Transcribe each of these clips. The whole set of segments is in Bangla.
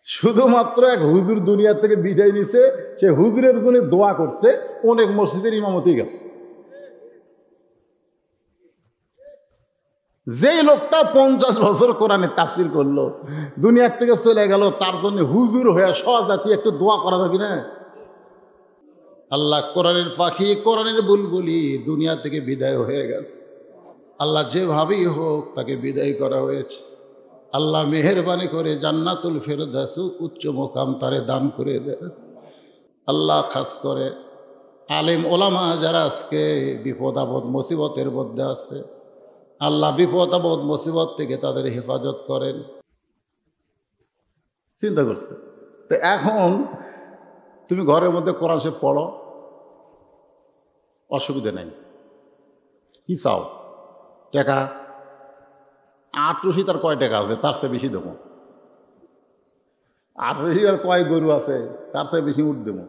শুধুমাত্র এক হুজুর দুনিয়া থেকে বিদায় নিছে, সে হুজুরের জন্য দোয়া করছে, অনেক মসজিদের ইমামতি গেছে। যেই লোকটা 50 বছর কোরআনের তাফসীর করলো, দুনিয়ার থেকে চলে গেল, তার জন্য হুজুর হয়ে সজাতি একটু দোয়া করা যাবে না? আল্লাহ কোরআনের পাখি, কোরআনের বুলবুলি দুনিয়া থেকে বিদায় হয়ে গেছে। আল্লাহ যেভাবেই হোক তাকে বিদায় করা হয়েছে। আল্লাহ মেহেরবানি করে জান্নাতুল ফেরদাউস উচ্চ মোকাম তারে দান করে দেয়। আল্লাহ খাস করে আলেম ওলামা যারা আজকে বিপদ আপদ মুসিবতের মধ্যে আছে, আল্লাহ বিপদ আপদ মুসিবত থেকে তাদের হেফাজত করেন। চিন্তা করছে তো এখন তুমি ঘরের মধ্যে কোরআন শরীফ পড়ো, অসুবিধা নেই। কি চাও? টাকা 8 রশি তার কয় টাকা আছে, তার চেয়ে বেশি দেবো। 8 রশি আর কয় গরু আছে, তার চেয়ে বেশি উঠ দেবো।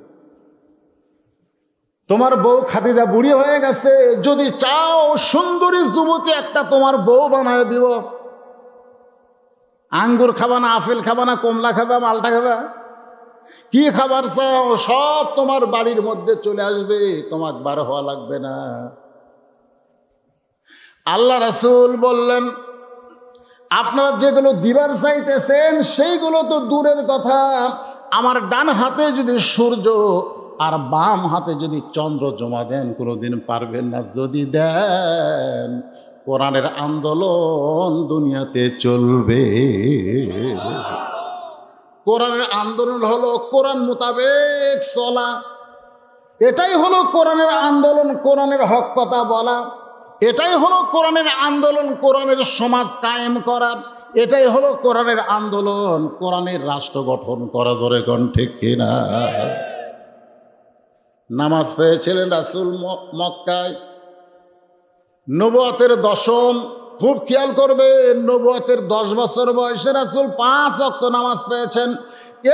তোমার বউ খাদিজা বুড়ি হয়ে গেছে, যদি চাও সুন্দরী যুবতী একটা তোমার বউ বানায় দিব। আঙ্গুর খাবা না, আপেল খাবা না, কমলা খাবা, মালটা খাবা, কি খাবার চাও সব তোমার বাড়ির মধ্যে চলে আসবে, তোমাকে বার হওয়া লাগবে না। আল্লাহ রাসূল বললেন, আপনারা যেগুলো দিবার চাইতেছেন সেইগুলো তো দূরের কথা, আমার ডান হাতে যদি সূর্য আর বাম হাতে যদি চন্দ্র জমা দেন কোনোদিন পারবেন না। যদি দেন কোরআনের আন্দোলন দুনিয়াতে চলবে। কোরআনের আন্দোলন হলো কোরআন মোতাবেক চলা, এটাই হলো কোরআনের আন্দোলন, কোরআনের হক কথা বলা, এটাই হলো কোরআনের আন্দোলন, কোরআনের সমাজ কায়েম করা, এটাই হলো কোরআনের আন্দোলন, কোরআনের রাষ্ট্র গঠন করা। ধরে কোন ঠিক কিনা? নামাজ পেয়েছিলেন রাসূল মক্কায়, নবুয়তের 10ম, খুব খেয়াল করবেন, নবুয়তের 10 বছর বয়সে রাসূল 5 ওয়াক্ত নামাজ পেয়েছেন।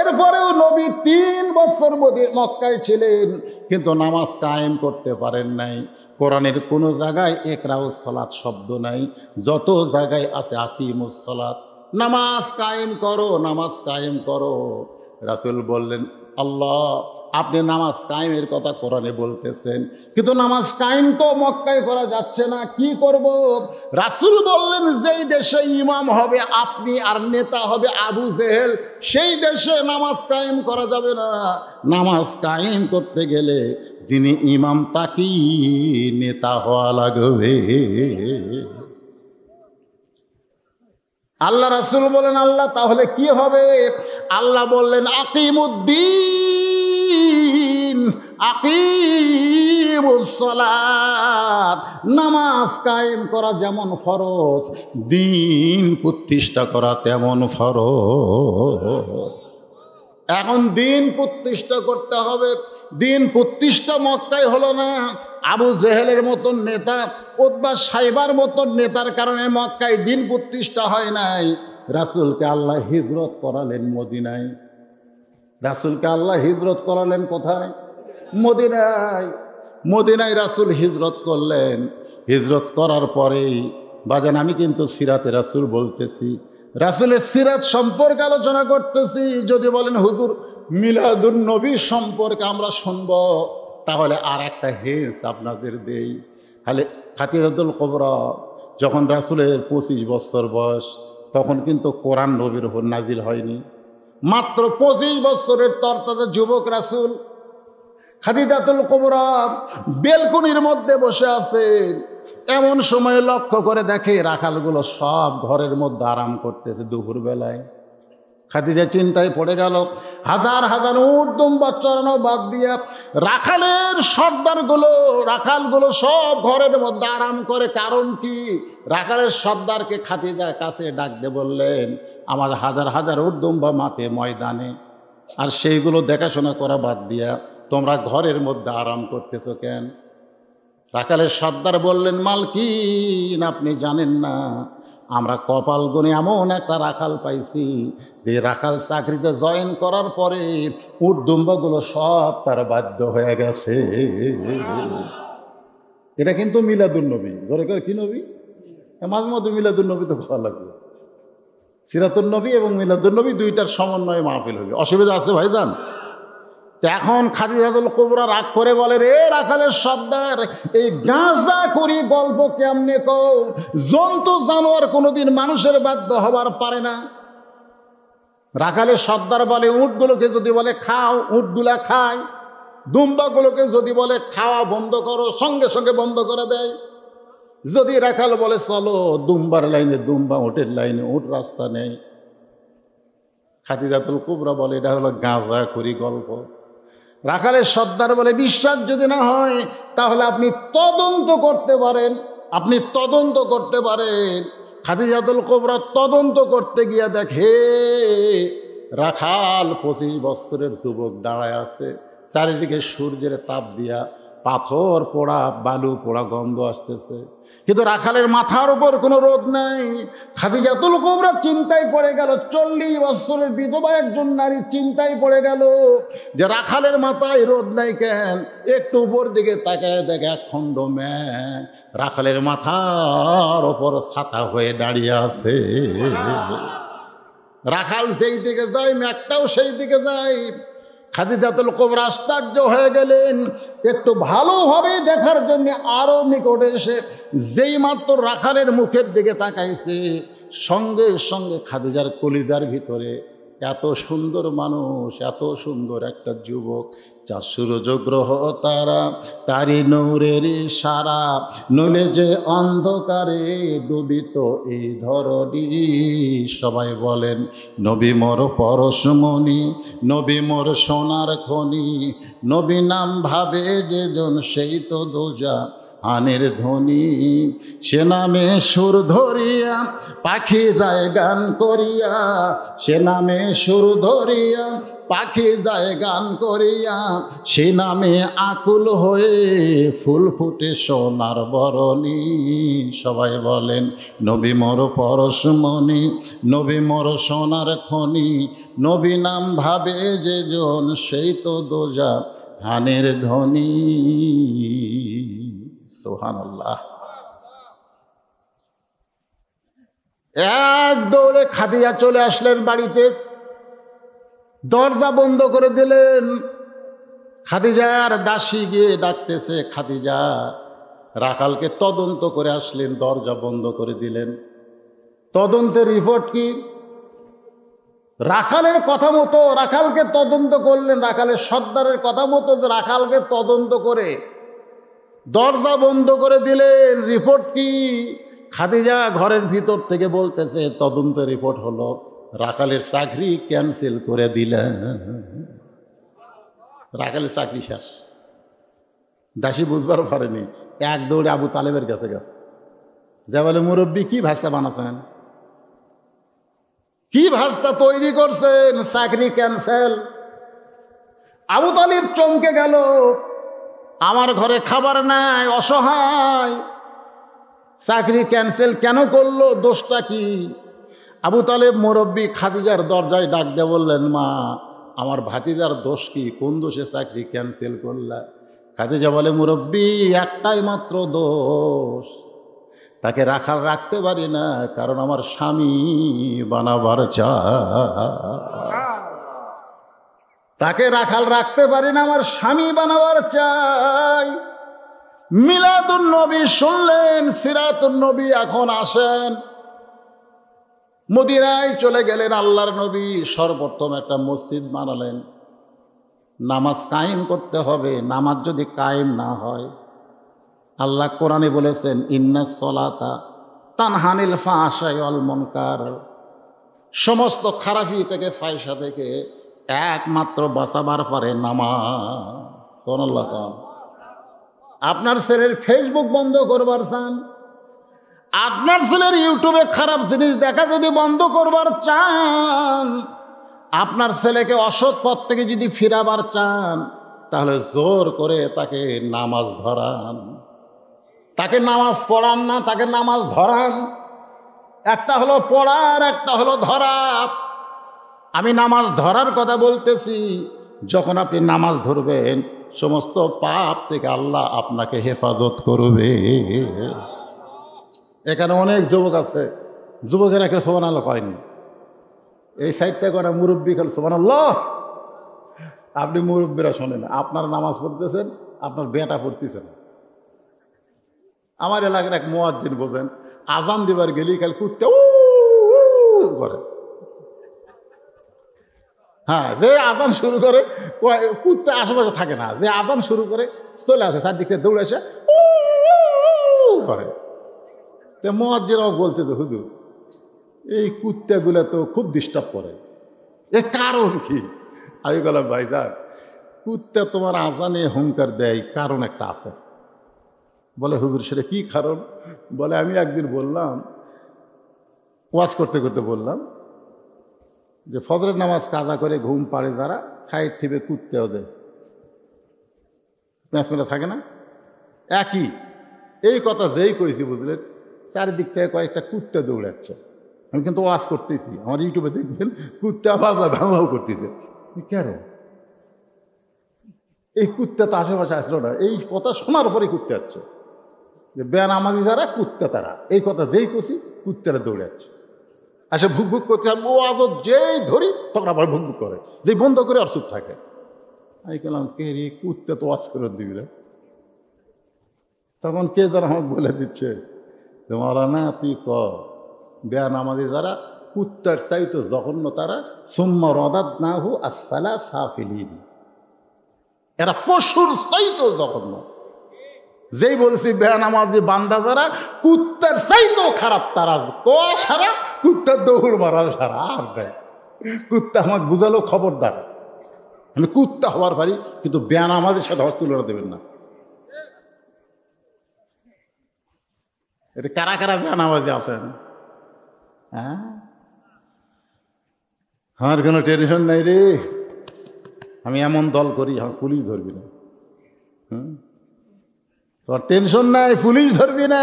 এরপরেও নবী 3 বছর মক্কায় ছিলেন, কিন্তু নামাজ কায়েম করতে পারেন নাই। কোরআনের কোনো জায়গায় ইকরাউস সালাত শব্দ নাই, যত জায়গায় আছে আকিমুস সালাত, নামাজ কায়েম করো, নামাজ কায়েম করো। রাসূল বললেন, আল্লাহ আপনি নামাজ কায়েমের কথা কোরআনে বলতেছেন, কিন্তু নামাজ কায়েম তো মক্কায় করা যাচ্ছে না, কি করব? রাসূল বললেন, যেই দেশে ইমাম হবে আপনি আর নেতা হবে আবু জেহেল, সেই দেশে নামাজ কায়েম করা যাবে না। নামাজ কায়েম করতে গেলে যিনি ইমাম তাকেই নেতা হওয়া লাগবে। আল্লাহ রাসূল বলেন, আল্লাহ তাহলে কি হবে? আল্লাহ বললেন, আকিমুদ্দিন, আকিমুস সালাত, নামাজ কায়েম করা যেমন ফরজ, দিন প্রতিষ্ঠা করা তেমন ফরজ। এখন দিন প্রতিষ্ঠা করতে হবে। দিন প্রতিষ্ঠা মক্কায় হলো না। আবু জেহেলের মতন নেতা, উতবা সাইবার মতন নেতার কারণে মক্কায় দিন প্রতিষ্ঠা হয় নাই। রাসূলকে আল্লাহ হিজরত করালেন মদিনায়। রাসূলকে আল্লাহ হিজরত করালেন কোথায়? মদিনায়। মদিনায় রাসূল হিজরত করলেন। হিজরত করার পরেই বাজান, আমি কিন্তু সিরাতে রাসূল বলতেছি, রাসূলের সিরাত সম্পর্কে আলোচনা করতেছি। যদি বলেন হুজুর মিলাদুন নবী সম্পর্কে আমরা শুনব, তাহলে আর একটা হেস আপনাদের দেই। তাহলে খাদিজাতুল কুবরা যখন রাসূলের 25 বছর বয়স, তখন কিন্তু কোরআন নবীর উপর নাজিল হয়নি। মাত্র 25 বছরের তরতাজা যুবক রাসূল। খাদিজাতুল কুবরা বেলকনির মধ্যে বসে আছেন। এমন সময় লক্ষ্য করে দেখে রাখালগুলো সব ঘরের মধ্যে আরাম করতেছে দুপুরবেলায়। খাদিজা চিন্তায় পড়ে গেল। হাজার হাজার উট দুম্বা চড়ানো বাদ দিয়া রাখালের রাখালগুলো সব ঘরের মধ্যে আরাম করে। কারণ কি? রাখালের সর্দারকে খাদিজা কাছে ডাক দিয়ে বললেন, আমার হাজার হাজার উট দুম্বা মাঠে ময়দানে, আর সেইগুলো দেখাশোনা করা বাদ দিয়া তোমরা ঘরের মধ্যে আরাম করতেছো কেন? রাখালের সর্দার বললেন, মালকিন আপনি জানেন না, আমরা কপাল গুনে এমন একটা রাখাল পাইছি যে রাখাল চাকরিতে জয়েন করার পরে উট দুম্বাগুলো সব তার বাধ্য হয়ে গেছে। এটা কিন্তু মিলাদুন নবী। ধরে করে কি নবী? মাঝে মধ্যে মিলাদুন নবী তো ভালো লাগবে। সিরাতুন নবী এবং মিলাদুন নবী দুইটার সমন্বয়ে মাহফিল হবে। অসুবিধা আছে ভাইজান? এখন খাদিজাতুল কুবরা রাগ করে বলে, রে রাখালের সর্দার, এই গাঁজা করি গল্প কেমনে কও? জন্তু জানোয়ার কোনোদিন মানুষের বাধ্য হবার পারে না। রাখালের সর্দার বলে, উটগুলোকে যদি বলে খাও, উটগুলা খায়। দুম্বাগুলোকে যদি বলে খাওয়া বন্ধ করো, সঙ্গে সঙ্গে বন্ধ করে দেয়। যদি রাখাল বলে চলো, দুম্বার লাইনে দুম্বা, উটের লাইনে উট, রাস্তা নেই। খাদিজাতুল কুবরা বলে, এটা হলো গাঁজা করি গল্প। রাখালের সর্দার বলে, বিশ্বাস যদি না হয় তাহলে আপনি তদন্ত করতে পারেন, আপনি তদন্ত করতে পারেন। খাদিজাতুল কুবরা তদন্ত করতে গিয়ে দেখে রাখাল 25 বছরের যুবক দাঁড়ায় আছে, চারিদিকে সূর্যের তাপ দিয়া পাথর পোড়া, বালু পোড়া গন্ধ আসতেছে, কিন্তু রাখালের মাথার উপর কোনো রোদ নাই। খাদিজাতুল কুবরা চিন্তায় পড়ে গেল, 40 বছরের বিধবা একজন নারী চিন্তায় পড়ে গেল যে রাখালের মাথায় রোদ নাই কেন। একটু উপর দিকে তাকায় দেখে এক খণ্ড মেঘ রাখালের মাথার ওপর ছাতা হয়ে দাঁড়িয়ে আছে। রাখাল যেই দিকে যায়, মেঘটাও সেই দিকে যায়। খাদিজাতুল কুবরা আশ্চর্য হয়ে গেলেন। একটু ভালোভাবে দেখার জন্য আরো নিকটে এসে যেই মাত্র রাখালের মুখের দিকে তাকাইছে, সঙ্গে সঙ্গে খাদিজার কলিজার ভিতরে এত সুন্দর মানুষ, এত সুন্দর একটা যুবক, যা সূর্য গ্রহ তারা তারি নূরের সারা, নইলে যে অন্ধকারে ডুবিত এই ধরণী। সবাই বলেন, নবী মোর পরশমণি, নবী মোর সোনার খনি, নবী নাম ভাবে যেজন সেই তো দোজা আনের ধ্বনি। সে নামে সুর ধরিয়া পাখি যায় গান করিয়া, সে নামে সুর ধরিয়া পাখি যায় গান করিয়া, সে নামে আকুল হয়ে ফুল ফুটে সোনার বরণী। সবাই বলেন, নবী মোর পরশমণি, নবী মোর সোনার খনি, নবী নাম ভাবে যেজন সেই তো দোজা হানের ধ্বনি। সুবহানাল্লাহ। এক দৌড়ে খাদিজা চলে আসলেন বাড়িতে, দরজা বন্ধ করে দিলেন। খাদিজার দাসী গিয়ে ডাকতেছে, খাদিজা। রাখালকে তদন্ত করে আসলেন, দরজা বন্ধ করে দিলেন। তদন্তের রিপোর্ট কি? রাখালের কথা মতো রাখালকে তদন্ত করলেন, রাখালের সর্দারের কথা মতো রাখালকে তদন্ত করে দরজা বন্ধ করে দিলেন। রিপোর্ট কি? খাদিজা ঘরের ভিতর থেকে বলতেছে, তদন্ত রিপোর্ট হলো রাখালের চাকরি ক্যান্সেল করে দিলেন। রাখালের চাকরি শেষ। দাসী বুঝবার পারেনি, এক দৌড়ে আবু তালেবের কাছে গেছে, যা বলে, মুরব্বী কি ভাষা বানাচ্ছেন, কি ভাষা তৈরি করছেন, চাকরি ক্যান্সেল। আবু তালিব চমকে গেল, আমার ঘরে খাবার নাই, অসহায়, চাকরি ক্যান্সেল কেন করলো, দোষটা কি? আবু তালেব মুরব্বী খাদিজার দরজায় ডাক দিয়ে বললেন, মা, আমার ভাতিজার দোষ কি, কোন দোষে চাকরি ক্যান্সেল করলা? খাদিজা বলে, মুরব্বী, একটাই মাত্র দোষ, তাকে রাখাল রাখতে পারি না, কারণ আমার স্বামী বানাবার চায়। তাকে রাখাল রাখতে পারি না, আমার স্বামী বানাবার চাই। মিলাদুন নবী শুনলেন, সিরাতুন নবী এখন আসেন। মদিনায় চলে গেলেন আল্লাহর নবী, সর্বপ্রথম একটা মসজিদ বানালেন। নামাজ কায়েম করতে হবে, নামাজ যদি কায়েম না হয়, আল্লাহ কোরআনে বলেছেন, ইন্নাস সলাতা তানহানিল ফাহশাই ওয়াল মুনকার, সমস্ত খারাপি থেকে, ফায়সা থেকে একমাত্র বাঁচাবার পারে নামাজ। সুবহানাল্লাহ। আপনার ছেলের ফেসবুক বন্ধ করবার চান, আপনার ছেলের ইউটিউবে খারাপ জিনিস দেখা যদি বন্ধ করবার চান, আপনার ছেলেকে অসৎ পথ থেকে যদি ফিরাবার চান, তাহলে জোর করে তাকে নামাজ ধরান। তাকে নামাজ পড়ান না, তাকে নামাজ ধরান। একটা হলো পড়ার, একটা হলো ধরা। আমি নামাজ ধরার কথা বলতেছি, যখন আপনি নামাজ ধরবেন, সমস্ত পাপ থেকে আল্লাহ আপনাকে হেফাজত করবে। এখানে অনেক যুবক আছে, যুবকেরা কেউ সুবহানাল্লাহ পায়নি, এই সাইডটা কটা মুরব্বী খেল সুবহানাল্লাহ। আপনি মুরব্বীরা শোনেন, আপনার নামাজ পড়তেছেন, আপনার বেটা পড়তেছেন। আমার এলাকার এক মুয়াজ্জিন বোঝেন, আজান দিবার গেলি কাল কুত্তে করে। হ্যাঁ, যে আজান শুরু করে কুত্তে আশেপাশে থাকে না, যে আজান শুরু করে চলে আসে চারদিকে দৌড়ে এসে করে। তো মুয়াজ্জিনও বলছে যে হুজুর এই কুত্তাগুলো তো খুব ডিস্টার্ব করে, এর কারণ কি? আমি বললাম ভাইজান, কুত্তা তোমার আজানে হুঙ্কার দেয়, কারণ একটা আছে। বলে হুজুর সেটা কি কারণ? বলে আমি একদিন বললাম, ওয়াজ করতে করতে বললাম যে ফজরের নামাজ কাজা করে ঘুম পাড়ে যারা সাইড থেকে কুত্তেও দেয়, প্যাঁচমেলা থাকে না, একই। এই কথা যেই করেছি বুঝলেন, চারিদিক থেকে কয়েকটা কুত্তা দৌড়াচ্ছে। আমি কিন্তু ওয়াজ করতেছি, আমার ইউটিউবে দেখবেন কুত্তা ভাঙাও করতেছে। কেন এই কুত্তা তো আশেপাশে আসলো না, এই কথা শোনার পরে কুত্তে যাচ্ছে যে বেনামাজি যারা কুত্তা তারা, এই কথা যেই করছি কুত্তারা দৌড়ে যাচ্ছে, আসে ভুক ভুক করতে ও আদত যেই ধরি তখন আবার ভুক ভুক করে, যেই বন্ধ করে আর চুপ থাকে। আমি বললাম কে রে, কুত্তা তো ওয়াজ করে দিবি রে। তখন কে যারা আমাকে বলে দিচ্ছে তোমারা না তুই ক বেনামাজি যারা কুত্তার চাইতো জঘন্য তারা, সুম্মা রদাদ না হু আসফালা সাফিলিন, এরা পশুর চাইতো জঘন্য। যেই বলছি বেনামাজি বান্দা যারা কুত্তার চাইতো খারাপ তারা, ক সারা কুত্তার দৌড় মারা সারা। আর দেয় কুত্তা আমাকে বুঝালো খবরদার, আমি কুত্তা হওয়ার পারি কিন্তু বেনামাজির সাথে হওয়ার তুলনা দেবেন না। এটা কারা কারা বেনামাজি আছেন? হ্যাঁ, আমার কোনো টেনশন নাই রে, আমি এমন দল করি আমার পুলিশ ধরবি না। তোমার টেনশন নাই, পুলিশ ধরবি না,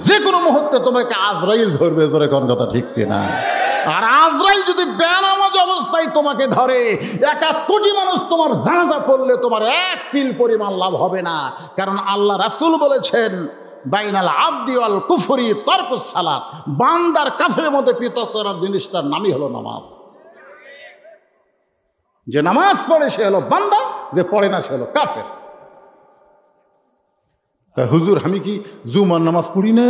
যে কোনো মুহূর্তে তোমাকে আজরাইল ধরবে। ধরে কোন কথা ঠিক কিনা? আর আজরাইল যদি বেনামাজ অবস্থায় তোমাকে ধরে, 1 কোটি মানুষ তোমার জানাজা পড়লে তোমার এক তিল পরিমাণ লাভ হবে না। কারণ আল্লাহ রাসূল বলেছেন বাইনাল আবদি ওয়াল কুফরি তারকুস সালাত, বান্দার কাফের মধ্যে পৃথক করার জিনিসটার নামই হলো নামাজ। যে নামাজ পড়ে সে হলো বান্দা, যে পড়ে না সে হলো কাফের। হুজুর আমি কি জুমার নামাজ পড়ি না?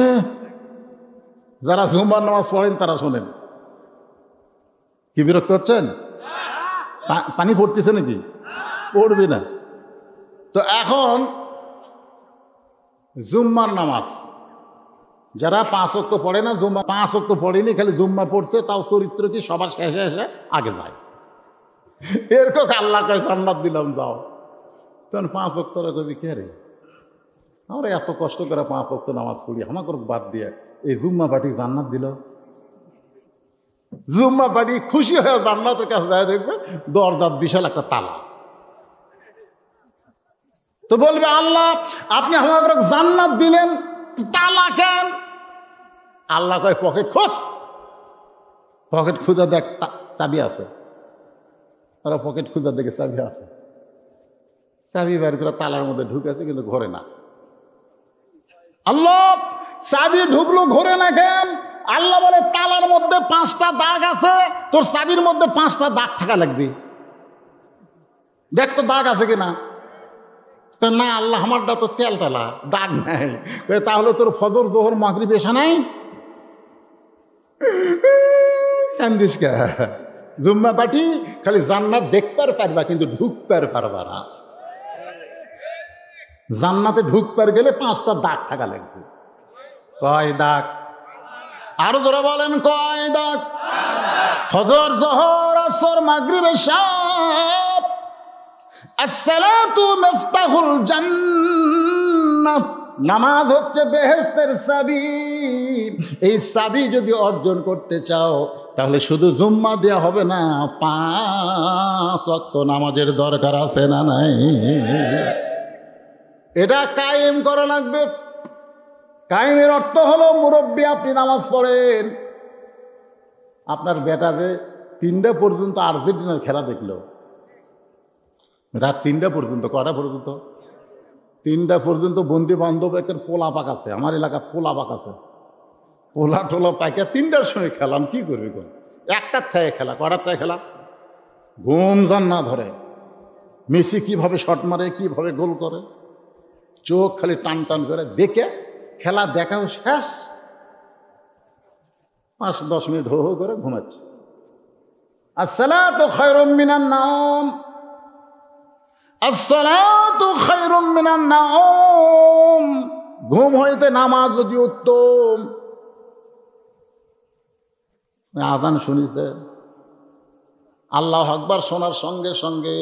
যারা জুমার নামাজ পড়েন তারা শোনেন, কি বিরক্ত হচ্ছেন? পানি পড়তেছে নাকি? পড়বে না তো। এখন জুম্মার নামাজ যারা 5 ওয়াক্ত পড়ে না, জুম্মা 5 ওয়াক্ত পড়েনি, খালি জুম্মা পড়ছে, তাও চরিত্র কি সবার শেষে এসে আগে যায়। এরকম আল্লাহ কয় জান্নাত দিলাম যাও, তখন 5 ওয়াক্ত কবি কে রে, আমরা এত কষ্ট করে 5 ওয়াক্ত নামাজ পড়ি, আমাকে বাদ দিয়ে এই জুম্মা পার্টি জান্নাত দিল। জুম্মা পার্টি খুশি হয়ে জান্নাতের কাছে যায়, দেখবে দরজার বিশাল একটা তালা। তো বলবে আল্লাহ আপনি আমাকে জান্নাত দিলেন, তালা কেন? আল্লাহ কয় পকেট খোঁজ। পকেট খুঁজা দেখ চাবি আছে, ওরা পকেট খুঁজা দেখে চাবি আছে, চাবি বের করে তালার মধ্যে ঢুকেছে কিন্তু ঘরে না। আল্লাহ চাবি ঢুকলো ঘরে না কেন? আল্লাহ বলে তালার মধ্যে 5টা দাগ আছে, তোর চাবির মধ্যে 5টা দাগ থাকা লাগবে, দেখ তো দাগ আছে কিনা। না আল্লাহ আমারটা তো তেল তেলা, দাগ নাই। তাহলে তোর ফজর জোহর মাগরিব এসা নাই, কান্দিস কে? জুম্মা পার্টি খালি জান্নাত দেখতে পারবা কিন্তু ঢুকতে পারবা না। জান্নাতে ঢুকতে গেলে 5টা দাগ থাকা লাগবে। কয় দাগ? আরো যারা বলেন কয় দাগ? ফজর জোহর আসর মাগরিব এশা। আসসালাতু মিফতাহুল জান্নাহ, নামাজ হচ্ছে বেহেশতের চাবি। এই চাবি যদি অর্জন করতে চাও তাহলে শুধু জুম্মা দেওয়া হবে না, 5 ওয়াক্ত নামাজের দরকার আছে না নাই? এটা কায়েম করা লাগবে। কায়েমের অর্থ হলো মুরব্বী আপনি নামাজ পড়েন, আপনার বেটা যে 3টা পর্যন্ত আর্জেন্টিনার খেলা দেখলো, রাত 3টা পর্যন্ত, কটা পর্যন্ত? 3টা পর্যন্ত বন্ধু বান্ধব একটা পোলা পাক আছে, আমার এলাকার পোলা পাক আছে, পোলা টোলা পাইকা 3টার সময় খেলাম, কি করবি কোন একটার থেকে খেলা, কটার থেকে খেলা? ঘুম যান না ধরে। মেসি কিভাবে শট মারে, কিভাবে গোল করে, চোখ খালি টান টান করে দেখে খেলা দেখাও শেষ, 5-10 মিনিট হো হো করে ঘুমাচ্ছে। আসসালাতু খায়রুম মিনান নাওম, আসসালাতু খায়রুম মিনান নাওম। ঘুম হইতে নামাজ যদি উত্তম। আযান শুনিছে, আল্লাহু আকবার শোনার সঙ্গে সঙ্গে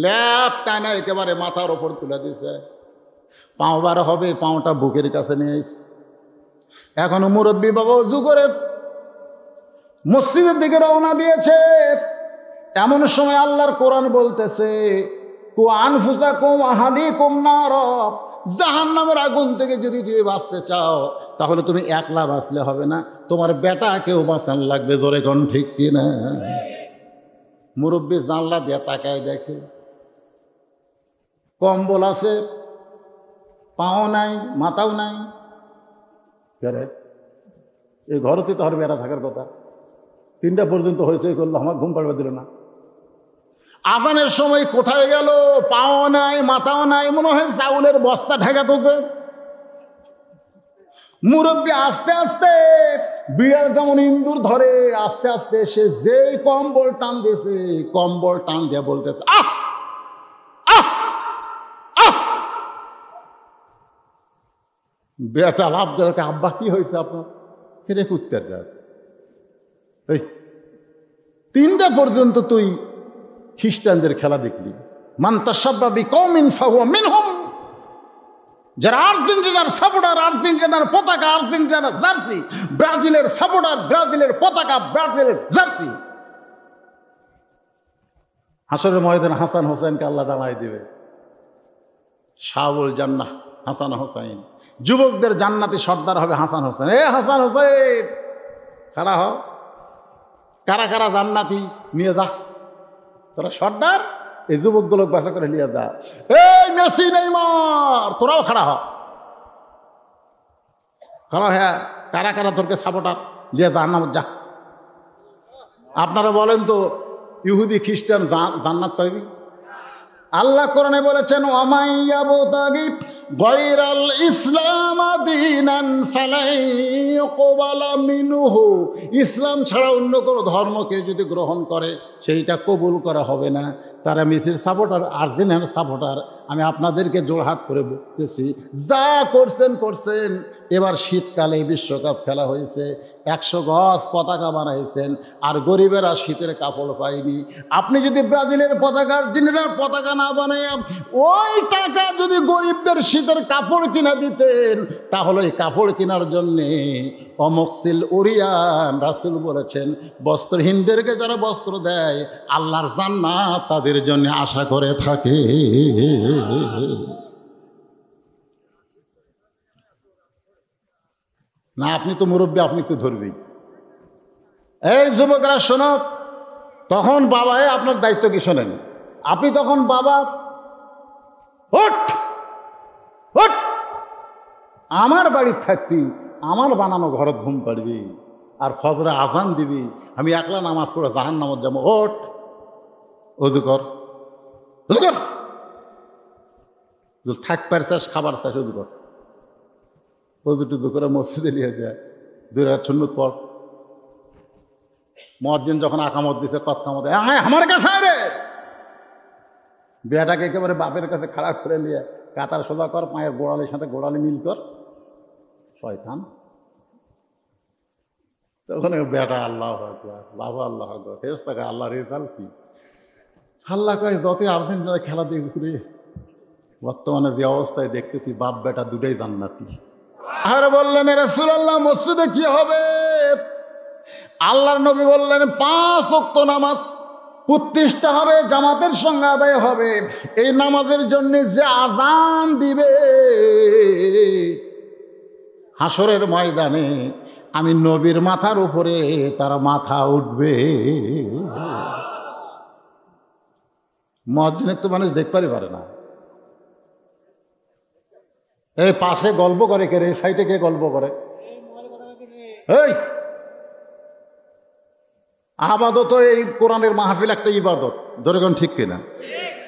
ল্যাপ টানা একেবারে মাথার ওপর তুলে দিছে। পাও বার হবে, পাওটা বুকের কাছে নিয়ে এসে এখনো মুরব্বী বাবা উজু করে মসজিদের দিকে রওনা দিয়েছে। এমন সময় আল্লাহর কোরআন বলতেছে, কু আনফুসাকুম আহাদিকুম নার, জাহান্নামের আগুন থেকে যদি তুমি বাঁচতে চাও তাহলে তুমি একলা বাঁচলে হবে না, তোমার বেটাকেও বাঁচান লাগবে। জোরে কোন ঠিক কিনা? মুরব্বী জানলা দিয়ে তাকায় দেখে কম্বল আছে, পাও নাই, মাথাও নাই। এই ঘরতে তো আর বেড়া থাকার কথা। 3টা পর্যন্ত হয়েছে, করলো, আমার ঘুম পাড়বে দিল না। আযানের সময় কোথায় গেল? পাও নাই, মাথাও নাই, মনে হয় চাউলের বস্তা ঢাকাতেছে। মুরব্বী আস্তে আস্তে, বিড়াল যেমন ইন্দুর ধরে, আস্তে আস্তে সে যেই কম্বল টান দিয়েছে, কম্বল টান দিয়ে বলতেছে, আহ আহ আহ। বেটা লাভ ধরে, আব্বা কি হয়েছে আপনার? ফিরে কুত্তার যাক, এই 3টা পর্যন্ত তুই খ্রিস্টানদের খেলা দেখলি। মান তাশাব্বাহা বিকওমিন ফাহুয়া মিনহুম। যারা আর্জেন্টিনার সাপোর্টার, আর্জেন্টিনার পতাকা, আর্জেন্টিনার জার্সি, ব্রাজিলের সাপোর্টার, ব্রাজিলের পতাকা, ব্রাজিলের জার্সি। হাসরের ময়দানে হাসান হোসেনকে আল্লাহ দাঁড়ায় দিবে। শাহুল জান্নাহ হাসান হোসেন, যুবকদের জান্নাতি সর্দার হবে হাসান হোসেন। এ হাসান হোসেন, খাড়া হ। কারা কারা জান্নাতি নিয়ে যা, তোরা সর্দার, এই যুবকগুলো বাসা করে নিয়ে যা। এই মেসি, নেইমার, তোরাও খাড়া হ। খাড়া হ্যাঁ, কারা কারা তোরকে সাপোর্টার নিয়ে যা, নাম যা। আপনারা বলেন তো, ইহুদি খ্রিস্টান জান্নাত পাইবি? আল্লাহ কোরআনে বলেছেন, ওয়ামাইয়াবতাগি গায়রাল ইসলাম দীনান ফালাই ইউকবালা মিনহু। ইসলাম ছাড়া অন্য কোনো ধর্মকে যদি গ্রহণ করে সেইটা কবুল করা হবে না। তারা মেসির সাপোর্টার, আর্জেন্টিনার সাপোর্টার। আমি আপনাদেরকে জোড়হাত করে বলতেছি, যা করছেন করছেন। এবার শীতকালে বিশ্বকাপ খেলা হয়েছে, 100 গজ পতাকা বানাইছেন, আর গরিবেরা শীতের কাপড় পায়নি। আপনি যদি ব্রাজিলের পতাকা, আর্জেন্টিনার পতাকা না বানায় ওই টাকা যদি গরিবদের শীতের কাপড় কিনা দিতেন, তাহলে ওই কাপড় কেনার জন্যে অমকসিল উরিয়ান রাসূল বলেছেন, বস্ত্রহীনদেরকে যারা বস্ত্র দেয় আল্লাহর জান্নাত তাদের জন্য আশা করে থাকে। না, আপনি তো মুরব্বী, আপনি তো ধরবি। এই যুবকরা শোনো, তখন বাবা, আপনার দায়িত্ব কি শোনেন। আপনি তখন বাবা, ওঠ ওঠ, আমার বাড়ির থাকবি, আমার বানানো ঘরত ঘুম পাড়বি, আর ফজরে আজান দিবি, আমি একলা নামাজ পড়ে জাহান্নামত যাবো। ওঠ, অজু কর, অজু কর, থাক পারছাস, খাবার চাস, অজু কর। অজু টুজু করে মসজিদে নিয়ে যায়, 2 রাকাত সুন্নত পড়। মুয়াজ্জিন যখন আকামত দিছে, কতকামত, হ্যাঁ আমার কাছে রে, বেটাকে একেবারে বাপের কাছে খাড়া করে নিয়ে কাতার সোজা কর, পায়ের গোড়ালির সাথে গোড়ালি মিল কর, শয়তান। তখন বেটা আল্লাহ আকবার, বাবা আল্লাহ আকবার, ফেরেশতাকে আল্লাহ রেজাল্ট কি? আল্লাহ কয়, যতই আর্জেন্টিনার খেলা দেখে ঘুরে, বর্তমানে যে অবস্থায় দেখতেছি, বাপ বেটা দুটাই জান্নাতি। আর বললেন, রাসূলুল্লাহ মসজিদে কি হবে? আল্লাহর নবী বললেন, 5 ওয়াক্ত নামাজ প্রতিষ্ঠা হবে, জামাতের সঙ্গে আদায় হবে। এই নামাজের জন্য যে আজান দিবে, হাসরের ময়দানে আমি নবীর মাথার উপরে তার মাথা উঠবে। মুয়াজ্জিনের তো মানুষ দেখতে পারে না। এই পাশে গল্প করে কে রে? সাইডে কে গল্প করে? এই আবাদত এই কোরআনের মাহফিল একটা ইবাদত, ধরে কোন ঠিক কিনা?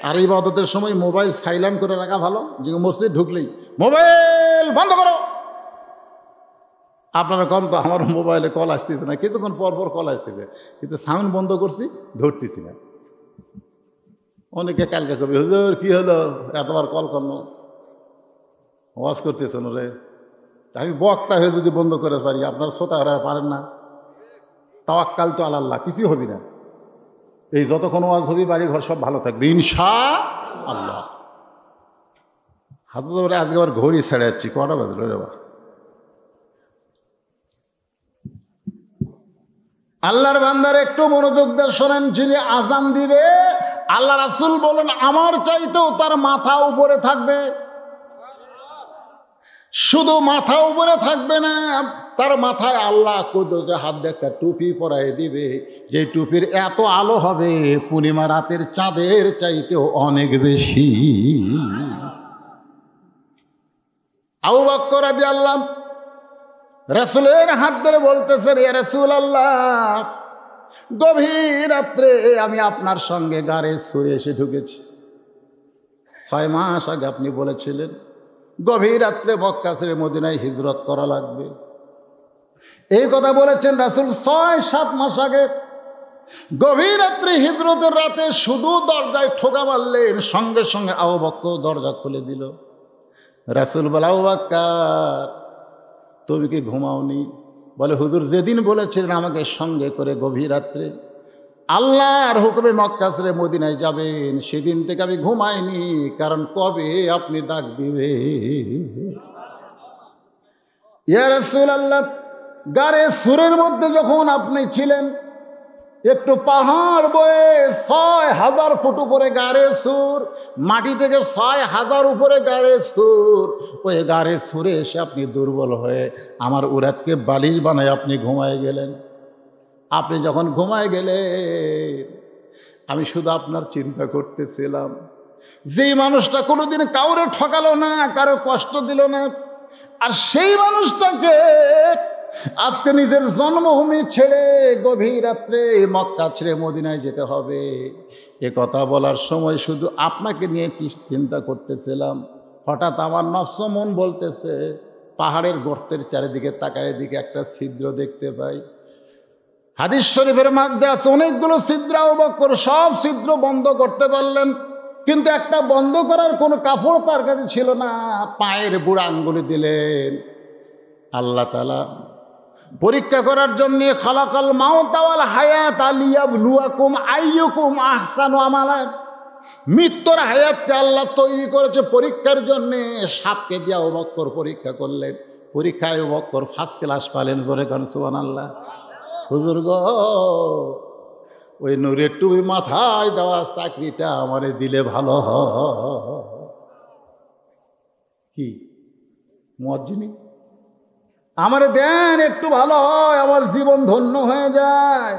আর ইবাদতের সময় মোবাইল সাইলেন্ট করে রাখা ভালো। যে মসজিদ ঢুকলেই মোবাইল বন্ধ করো। আপনারা কম তো আমার মোবাইলে কল আসতেছে না, কিছুক্ষণ পর পর কল আসতেছে, কিন্তু সাউন্ড বন্ধ করছি, ধরতেছি না। অনেকে কালকে কবি হুজুর কি হলো এতবার কল করলো, ওয়াজ করতেছেন রে। আমি বক্তা হয়ে যদি বন্ধ করে পারি, আপনার শ্রোতারা পারেন না? তাওয়াক্কাল তো আল্লাহ, কিছু হবি না। এই যতক্ষণ ওয়াজ হবি বাড়ি ঘর সব ভালো থাকবে ইনশাআল্লাহ। হাতে ধরে আজকে আবার ঘড়ি ছেড়ে যাচ্ছি, কটা বাজলো রে বা? আল্লাহর বান্দার একটু মনোযোগ দিয়ে শোনেন। যিনি আজান দিবে আল্লাহ রাসূল বলেন আমার চাইতেও তার মাথা উপরে থাকবে। শুধু মাথা উপরে থাকবে না, তার মাথায় আল্লাহ কুদরতে হাত দিয়ে একটা টুপি পরাই দিবে, যে টুপির এত আলো হবে পূর্ণিমা রাতের চাঁদের চাইতেও অনেক বেশি। আবু বকর রাদিয়াল্লাহু রাসূলের হাত ধরে বলতেছেন, ইয়া রাসূলুল্লাহ, গভীর রাত্রে আমি আপনার সঙ্গে গাড়ে ছুঁড়ে এসে ঢুকেছি। 6 মাস আগে আপনি বলেছিলেন গভীর রাত্রে মক্কা ছেড়ে মদিনায় হিজরত করা লাগবে। এই কথা বলেছেন রাসূল 6-7 মাস আগে। গভীর রাত্রে হিজরতের রাতে শুধু দরজায় ঠোকা মারলেন, সঙ্গে সঙ্গে আবু বকর দরজা খুলে দিল। রাসূল বলে, আবু বকর তুমি কি ঘুমাওনি? বলে, হুজুর যেদিন বলেছিলেন আমাকে সঙ্গে করে গভীর রাত্রে আল্লাহর হুকুমে মক্কা ছেড়ে মদিনায় যাবেন, সেদিন থেকে আমি ঘুমাইনি, কারণ কবে আপনি ডাক দিবে। ইয়া রাসূলুল্লাহ, গারে সুরের মধ্যে যখন আপনি ছিলেন, একটু পাহাড় বয়ে 6000 ফুট উপরে গারে সুর, মাটি থেকে 6000 উপরে গারে সুর, ওই গারে সুরে এসে আপনি দুর্বল হয়ে আমার উরাতকে বালিশ বানায় আপনি ঘুমায় গেলেন। আপনি যখন ঘুমায় গেলেন আমি শুধু আপনার চিন্তা করতেছিলাম, যেই মানুষটা কোনোদিন কাউরে ঠকালো না, কারো কষ্ট দিল না, আর সেই মানুষটাকে আজকে নিজের জন্মভূমি ছেড়ে গভীর রাত্রে মক্কা ছেড়ে মদিনায় যেতে হবে। এ কথা বলার সময় শুধু আপনাকে নিয়ে কি চিন্তা করতেছিলাম। হঠাৎ আমার নফস মন বলতেছে, পাহাড়ের গর্তের চারিদিকে তাকায় দিকে একটা ছিদ্র দেখতে পাই। হাদিস শরীফের মধ্যে আছে অনেকগুলো ছিদ্র, আবু বকর সব ছিদ্র বন্ধ করতে পারলেন, কিন্তু একটা বন্ধ করার কোনো কাপড় তার কাছে ছিল না। পায়ের বুড়া আঙ্গুলি দিলেন। আল্লাহ তাআলা পরীক্ষা করার জন্য খালাকাল মাউতা ওয়াল হায়াত লিয়াবলুয়াকুম আইয়ুকুম আহসানু আমালা, মৃত্যুর হায়াতকে আল্লাহ তৈরি করেছে পরীক্ষার জন্য। সাপকে দিয়ে আবু বকর পরীক্ষা করলেন, পরীক্ষায় আবু বকর ফার্স্ট ক্লাস পালেন। জোরে কান সুবহানাল্লাহ। হুজুর গো, ওই নূরের টুপি মাথায় দেওয়া চাকরিটা আমারে দিলে ভালো হয়। কি মুয়াজ্জিনি আমারে দেন, একটু ভালো হয়, আমার জীবন ধন্য হয়ে যায়।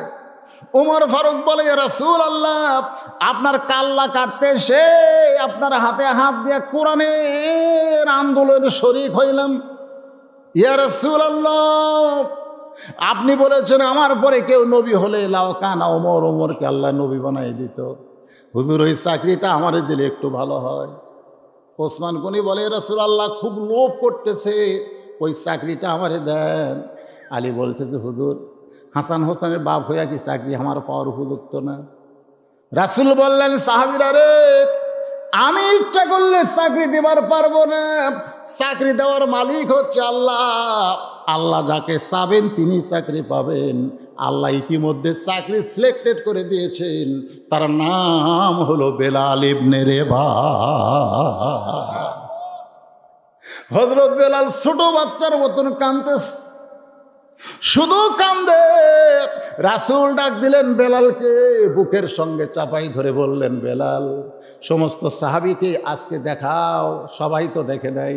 ওমর ফারুক বলে, ইয়া রাসূলুল্লাহ, আপনার কাল্লা কাটতে সে আপনার হাতে হাত দিয়ে কোরআনের আন্দোলনে শরীক হইলাম। ইয়া রাসূলুল্লাহ, আপনি বলেছেন আমার পরে কেউ নবী হলে লাও কানা ওমর, ওমরকে আল্লাহ নবী বানাই দিত। হুজুর ওই চাকরিটা আমারে দিলে একটু ভালো হয়। ওসমান গনি বলে, রাসূলুল্লাহ খুব লোভ করতেছে, ওই চাকরিটা আমারে দেন। আলী বলছে যে হুজুর, হাসান হোসেনের বাপ হইয়া কি চাকরি আমার পাওয়ার উপযুক্ত না? রাসূল বললেন, সাহাবীরা রে, আমি ইচ্ছা করলে চাকরি দেবার পারবো না, চাকরি দেওয়ার মালিক হচ্ছে আল্লাহ। আল্লাহ যাকে চাবেন তিনি চাকরি পাবেন। আল্লাহ ইতিমধ্যে চাকরি সিলেক্টেড করে দিয়েছেন, তার নাম হলো বেলাল ইবনে রেবাহ। হযরত বেলাল ছোট বাচ্চার মতন কাঁদতেছে, শুধু কান্দে। রাসূল ডাক দিলেন বেলালকে, বুকের সঙ্গে চাপাই ধরে বললেন, বেলাল, সমস্ত সাহাবীকে আজকে দেখাও। সবাই তো দেখে নাই,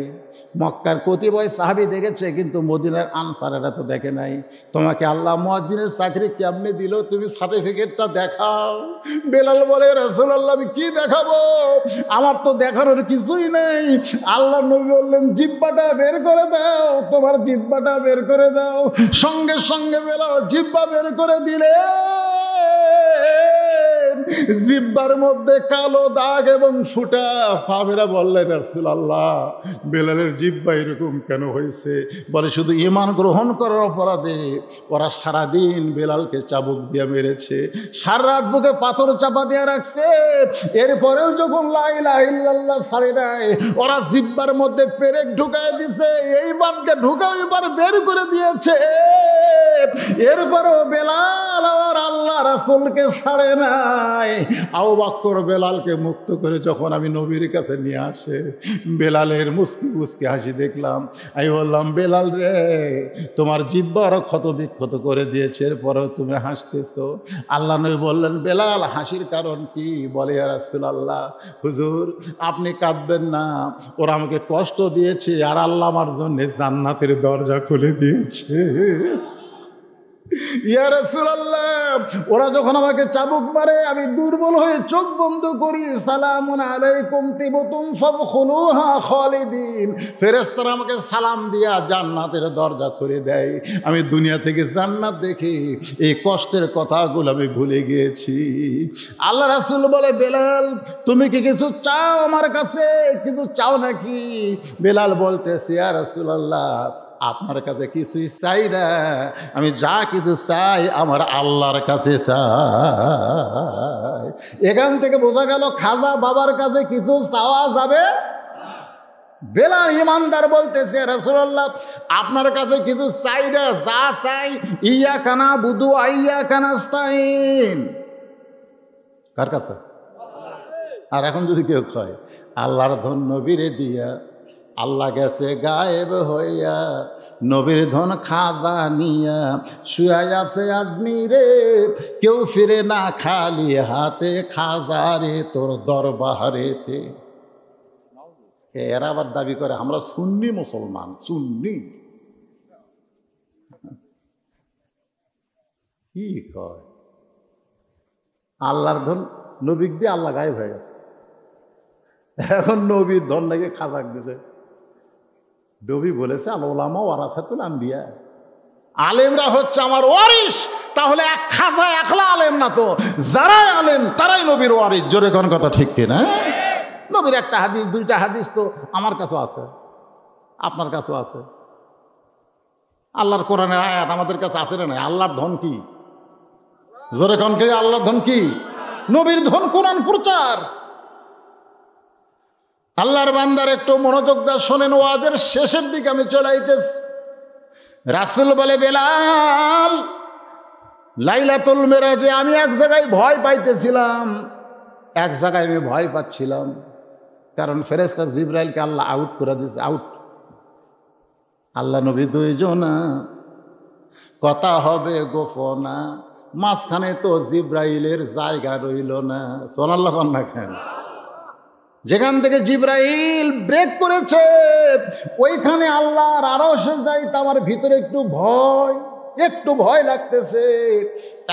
মক্কার কতিপয় সাহাবী দেখেছে, কিন্তু মদিনার আনসারেরা তো দেখে নাই। তোমাকে আল্লাহ মুয়াজ্জিনের চাকরি কেমনে দিল, তুমি সার্টিফিকেটটা দেখাও। বেলাল বলে, রাসূলুল্লাহ, আমি কি দেখাবো? আমার তো দেখানোর কিছুই নেই। আল্লাহ নবী বললেন, জিহ্বাটা বের করে দাও, তোমার জিহ্বাটা বের করে দাও। সঙ্গে সঙ্গে বেলাল জিহ্বা বের করে দিলে জিহ্বার মধ্যে কালো দাগ এবং ফুটা। সাহাবীরা বললেন, রাসূলুল্লাহ, বেলালের জিহ্বা এরকম কেন হয়েছে? বলে, শুধু ঈমান গ্রহণ করার অপরাধে ওরা সারাদিন বেলালকে চাবুক দিয়ে মেরেছে, সারা রাত বুকে পাথর চাপা দিয়ে রাখছে। এরপরেও যখন লা ইলাহা ইল্লাল্লাহ ছাড়ে নাই, ওরা জিহ্বার মধ্যে পেরেক ঢুকায় দিছে, এইবারকে ঢুকাও এবার বের করে দিয়েছে। এরপরেও বেলাল আর আল্লাহ রাসূলকে ছাড়ে নাই। আবু বকর বেলালকে মুক্ত করে যখন আমি নবীর কাছে নিয়ে আসে, বেলালের মুস্কি মুস্কি হাসি দেখলাম। আমি বললাম, বেলাল রে, তোমার জিহ্বা আরো ক্ষত বিক্ষত করে দিয়েছে, এরপরেও তুমি হাসতেছো। আল্লাহ নবী বললেন, বেলাল, হাসির কারণ কি? বলে, ইয়া রাসূলুল্লাহ, হুজুর আপনি কাঁদবেন না, ওরা আমাকে কষ্ট দিয়েছে আর আল্লাহ আমার জন্য জান্নাতের দরজা খুলে দিয়েছে। ইয়া রাসূলুল্লাহ, ওরা যখন আমাকে চাবুক মারে আমি দুর্বল হয়ে চোখ বন্ধ করি, সালামুন আলাইকুম তিবতুম ফাদখুলুহা খালিদিন, ফেরেশতারা আমাকে সালাম দিয়া জান্নাতের দরজা করে দেয়। আমি দুনিয়া থেকে জান্নাত দেখে এই কষ্টের কথাগুলো আমি ভুলে গিয়েছি। আল্লাহ রাসূল বলে, বেলাল, তুমি কি কিছু চাও আমার কাছে? কিছু চাও নাকি? বেলাল বলতেছে, ইয়া রাসূলুল্লাহ, আপনার কাছে কিছুই চাই না, আমি যা কিছু চাই আমার আল্লাহর কাছে চাই। এখান থেকে বোঝা গেল খাজা বাবার কাছে কিছু চাওয়া যাবে। বেলাল ইমানদার বলতেছে, রাসূলুল্লাহ, আপনার কাছে কিছু চাই না, যা চাই ইয়াকা নাবুদু ওয়া ইয়াকা নাস্তাইন। কার কাছে? আর এখন যদি কেউ কয় আল্লাহর ধন নবীরে দিয়া, আল্লাহ গেছে গায়েব হইয়া, নবীর ধন খাজা নিয়া, শুয়াই আছে আজমিরে, কেউ ফিরে না খালি হাতে, খাজারে তোর দরবারেতে। এরা আবার দাবি করে আমরা সুন্নি মুসলমান, সুন্নি। কি কয়? আল্লাহর ধন নবীক দিয়ে আল্লাহ গায়েব হয়ে গেছে, এখন নবীর ধন নাকি খাজাক দিতে। নবী বলেছে, আল উলামা ওয়ারাসাতুল আম্বিয়া, আলেমরা হচ্ছে আমার ওয়ারিস। তাহলে এক খাজা একলা আলেম না তো, যারাই আলেম তারাই নবীর ওয়ারিস। জোরে কোন কথা ঠিক কিনা? নবীর একটা হাদিস, দুইটা হাদিস তো আমার কাছেও আছে, আপনার কাছেও আছে। আল্লাহর কোরআনের আয়াত আমাদের কাছে আছে না? আল্লাহর ধন কি? জোরে কোন কে? আল্লাহর ধন কি? নবীর ধন কোরআন প্রচার। আল্লাহর বান্দার একটু মনোযোগ দা শোনেন, ওয়াজের শেষের দিকে আমি চলে আইতেছি। রাসূল বলে, বেলাল, লাইলাতুল মেরাজে আমি এক জায়গায় ভয় পাইতেছিলাম, এক জায়গায় আমি ভয় পাচ্ছিলাম, কারণ ফেরেশতা জিবরাইলকে আল্লাহ আউট করে দিয়েছে, আউট। আল্লাহ নবী দুইজনা, কথা হবে গোপনা, মাঝখানে তো জিবরাইলের জায়গা রইল না। সুবহানাল্লাহ না কেন? যেখান থেকে জিবরাইল ব্রেক করেছে ওইখানে আল্লাহর আরশে যাইতে আমার ভিতরে একটু ভয় লাগতেছে।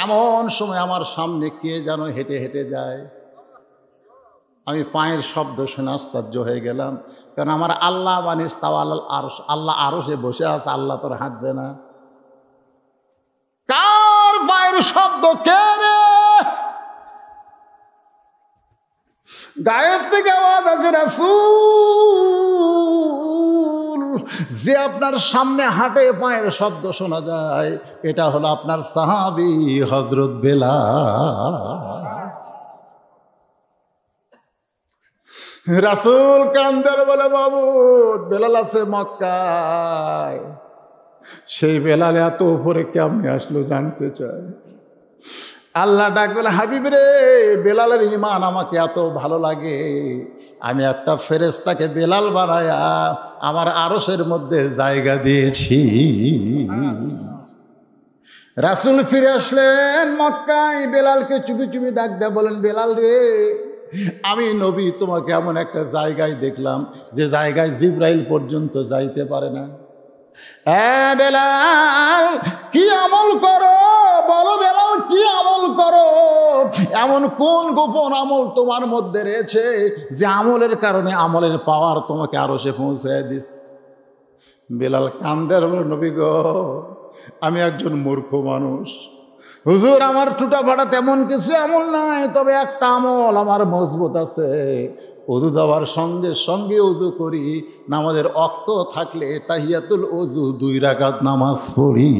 এমন সময় আমার সামনে কে যেন হেঁটে হেঁটে যায়, আমি পায়ের শব্দ শুনে আশ্চর্য হয়ে গেলাম, কারণ আমার আল্লাহ বানিস তাওয়াল আরশ, আল্লাহ আরশে বসে আছে, আল্লাহ তোর হাঁটবে না। কার পায়ের শব্দ? কে রে? গায়েব থেকে আওয়াজ আছে, রাসূল, যে আপনার সামনে হাঁটে পায়ের শব্দ শোনা যায়, এটা হলো আপনার সাহাবী হযরত বেলাল। রাসূল কান্দার বলে, বাবু, বেলাল আছে মক্কায়। সেই বেলাল এত উপরে কেমনে আসলো জানতে চায়। আল্লাহ ডাক দিলে, হাবিব রে, বেলালের ঈমান আমাকে এত ভালো লাগে, আমি একটা ফেরেশতাকে বেলাল বানায়া আমার আরশের মধ্যে জায়গা দিয়েছি। রাসূল ফিরে আসলেন মক্কায়, বেলালকে চুপি চুপি ডাক দেয়া বলেন, বেলাল রে, আমি নবী তোমাকে এমন একটা জায়গায় দেখলাম যে জায়গায় জিবরাইল পর্যন্ত যাইতে পারে না। হ্যাঁ বেলাল, কি আমল করো বলো? বেলাল, কি আমল করো? এমন কোন গোপন আমল তোমার মধ্যে রয়েছে যে আমলের কারণে আমলের পাওয়ার তোমাকে আরশে পৌঁছায় দিস? বেলাল কান্দের বলে, নবী গো, আমি একজন মূর্খ মানুষ, হুজুর আমার টুটা ফাটা তেমন কিছু আমল নাই, তবে একটা আমল আমার মজবুত আছে, ওযু দেওয়ার সঙ্গে সঙ্গে ওযু করি, নামাজের ওয়াক্ত থাকলে তাহিয়াতুল ওযু 2 রাকাত নামাজ পড়ি।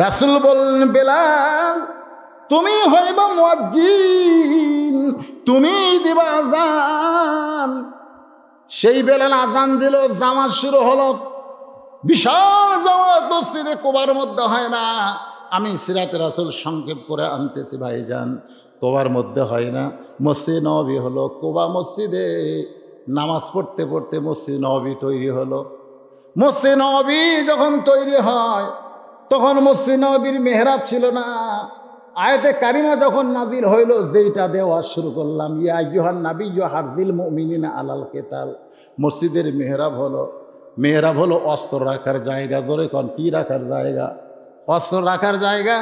রাসূল বললেন, বেলাল তুমি হইবা মুয়াজ্জিন, তুমি দিবা আযান। সেই বেলাল আযান দিল, জামাত শুরু হলো। বিশাল জামাত মসজিদে কোবার মধ্যে হয় না। আমি সিরাতে রাসূল সংক্ষেপ করে আনতেছি ভাইজান, কোবার মধ্যে হয় না। মসজিদ নববী হলো, কোবা মসজিদে নামাজ পড়তে পড়তে মসজিদ নববী তৈরি হলো। মসজিদ নববী যখন তৈরি হয় তখন মসজিদ নববীর মেহরাব ছিল না। আয়াতে কারিমা যখন নাযিল হইল, যেইটা দেওয়া শুরু করলাম, ইয়া আইয়ুহান নাবিয়্যু হারজিল মুমিনিনা আলাল কিতাল, মসজিদের মেহরাব হলো অস্ত্র রাখার জায়গা। জোরে কোন, কি রাখার জায়গা? অস্ত্র রাখার জায়গা।